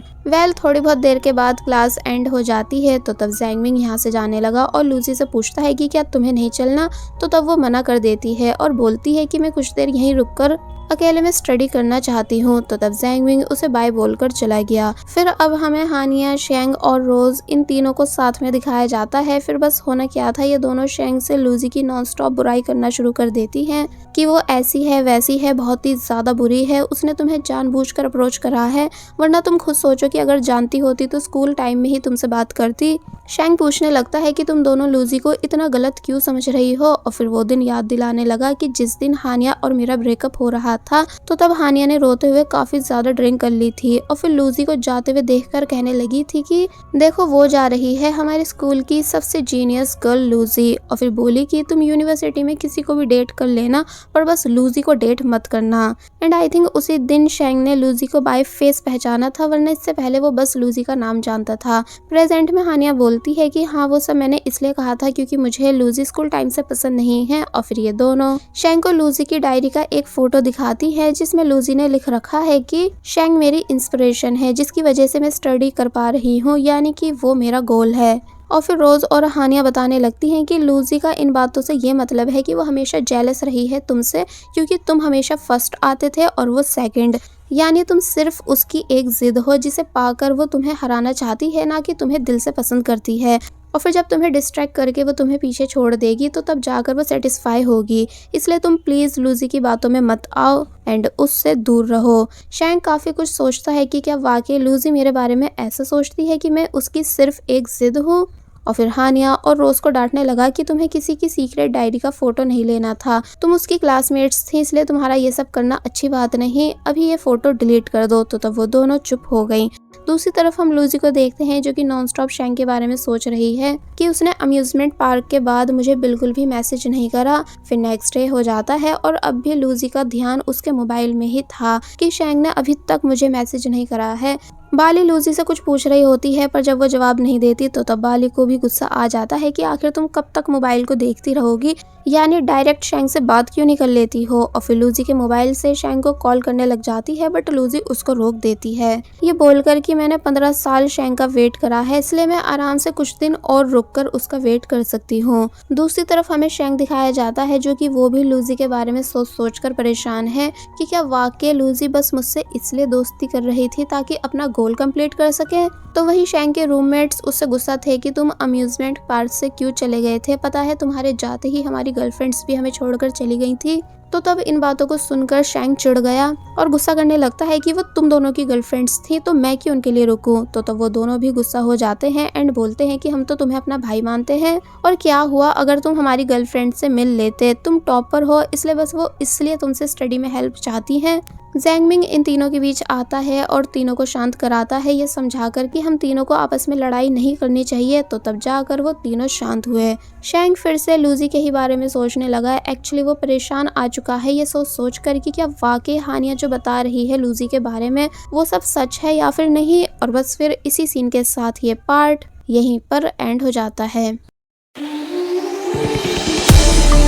थोड़ी बहुत देर के बाद क्लास एंड हो जाती है। तो तब जैंगमिंग यहाँ से जाने लगा और लूजी से पूछता है कि क्या तुम्हें नहीं चलना। तो तब वो मना कर देती है और बोलती है कि मैं कुछ देर यहीं रुककर अकेले में स्टडी करना चाहती हूँ। तो तब जैंगमिंग उसे बाय बोलकर चला गया। फिर अब हमें हानिया, शेंग और रोज इन तीनों को साथ में दिखाया जाता है। फिर बस होना क्या था, ये दोनों शेंग से लूजी की नॉनस्टॉप बुराई करना शुरू कर देती हैं कि वो ऐसी है वैसी है, बहुत ही ज्यादा बुरी है, उसने तुम्हें जानबूझकर अप्रोच करा है, वरना तुम खुद सोचो कि अगर जानती होती तो स्कूल टाइम में ही तुमसे बात करती। शेंग पूछने लगता है कि तुम दोनों लूजी को इतना गलत क्यों समझ रही हो। और फिर वो दिन याद दिलाने लगा कि जिस दिन हानिया और मेरा ब्रेकअप हो रहा था, तो तब हानिया ने रोते हुए काफी ज्यादा ड्रिंक कर ली थी और फिर लूजी को जाते हुए देखकर कहने लगी थी कि देखो वो जा रही है, हमारे स्कूल की सबसे जीनियस गर्ल लूजी। और फिर बोली कि तुम यूनिवर्सिटी में किसी को भी डेट कर लेना, पर बस लूजी को डेट मत करना। एंड आई थिंक उसी दिन शेंग ने लूजी को बाय फेस पहचाना था, वरना इससे पहले वो बस लूजी का नाम जानता था। प्रेजेंट में हानिया बोलती है कि हाँ वो सब मैंने इसलिए कहा था क्योंकि मुझे लूजी स्कूल टाइम से पसंद नहीं है। और फिर ये दोनों शेंग को लूजी की डायरी का एक फोटो दिखाती है जिसमें लूजी ने लिख रखा है कि शेंग मेरी इंस्पिरेशन है, जिसकी वजह से मैं स्टडी कर पा रही हूँ, यानी कि वो मेरा गोल है। और फिर रोज और हानिया बताने लगती हैं कि लूजी का इन बातों से ये मतलब है कि वो हमेशा जेलस रही है तुमसे, क्योंकि तुम हमेशा फर्स्ट आते थे और वो सेकंड, यानी तुम सिर्फ उसकी एक जिद हो जिसे पाकर वो तुम्हें हराना चाहती है, ना कि तुम्हें दिल से पसंद करती है। और फिर जब तुम्हें डिस्ट्रैक्ट करके वो तुम्हें पीछे छोड़ देगी तो तब जाकर वो सेटिस्फाई होगी, इसलिए तुम प्लीज लूजी की बातों में मत आओ एंड उससे दूर रहो। शेंग काफी कुछ सोचता है कि क्या वाकई लूजी मेरे बारे में ऐसा सोचती है कि मैं उसकी सिर्फ एक जिद हूँ। और फिर हानिया और रोज को डांटने लगा कि तुम्हें किसी की सीक्रेट डायरी का फोटो नहीं लेना था, तुम उसकी क्लासमेट्स थी, इसलिए तुम्हारा ये सब करना अच्छी बात नहीं, अभी ये फोटो डिलीट कर दो। तो तब वो दोनों चुप हो गई। दूसरी तरफ हम लूजी को देखते हैं जो कि नॉनस्टॉप शेंग के बारे में सोच रही है कि उसने अम्यूजमेंट पार्क के बाद मुझे बिल्कुल भी मैसेज नहीं करा। फिर नेक्स्ट डे हो जाता है और अब भी लूजी का ध्यान उसके मोबाइल में ही था कि शेंग ने अभी तक मुझे मैसेज नहीं करा है। बाली लूजी से कुछ पूछ रही होती है, पर जब वो जवाब नहीं देती तो तब बाली को भी गुस्सा आ जाता है कि आखिर तुम कब तक मोबाइल को देखती रहोगी, यानी डायरेक्ट शेंग से बात क्यों नहीं कर लेती हो। और फिर लूजी के मोबाइल से शेंग को कॉल करने लग जाती है, बट लूजी उसको रोक देती है, ये बोलकर कि मैंने 15 साल शेंग का वेट करा है, इसलिए मैं आराम से कुछ दिन और रुककर उसका वेट कर सकती हूँ। दूसरी तरफ हमें शेंग दिखाया जाता है जो कि वो भी लूजी के बारे में सोच कर परेशान है कि क्या वाकई लूजी बस मुझसे इसलिए दोस्ती कर रही थी ताकि अपना गोल कंप्लीट कर सके। तो वही शेंग के रूममेट्स उससे गुस्सा थे कि तुम अम्यूजमेंट पार्क से क्यों चले गए थे, पता है तुम्हारे जाते ही हमारी गर्लफ्रेंड्स भी हमें छोड़कर चली गई थी। तो तब इन बातों को सुनकर शेंग चिढ़ गया और गुस्सा करने लगता है कि वो तुम दोनों की गर्लफ्रेंड्स थी तो मैं क्यों उनके लिए रुकूं। तो तब वो दोनों भी गुस्सा हो जाते हैं एंड बोलते हैं कि हम तो तुम्हें अपना भाई मानते हैं, और क्या हुआ अगर तुम हमारी गर्लफ्रेंड से मिल लेते, तुम टॉपर हो, इसलिए बस वो इसलिए तुमसे स्टडी में हेल्प चाहती हैं। जैंगमिंग इन तीनों के बीच आता है और तीनों को शांत कराता है, ये समझाकर कि हम तीनों को आपस में लड़ाई नहीं करनी चाहिए। तो तब जाकर वो तीनों शांत हुए। शेंग फिर से लूजी के ही बारे में सोचने लगा। एक्चुअली वो परेशान आ चुका है ये सोच कर कि क्या वाकई हानिया जो बता रही है लूजी के बारे में वो सब सच है या फिर नहीं। और बस फिर इसी सीन के साथ ये पार्ट यहीं पर एंड हो जाता है।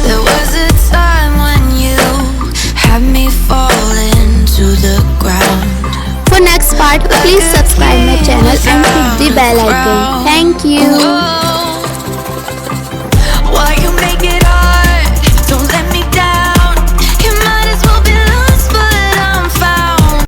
There was a time when you had me falling to the ground. For next part, please subscribe my channel and hit the bell icon. Thank you.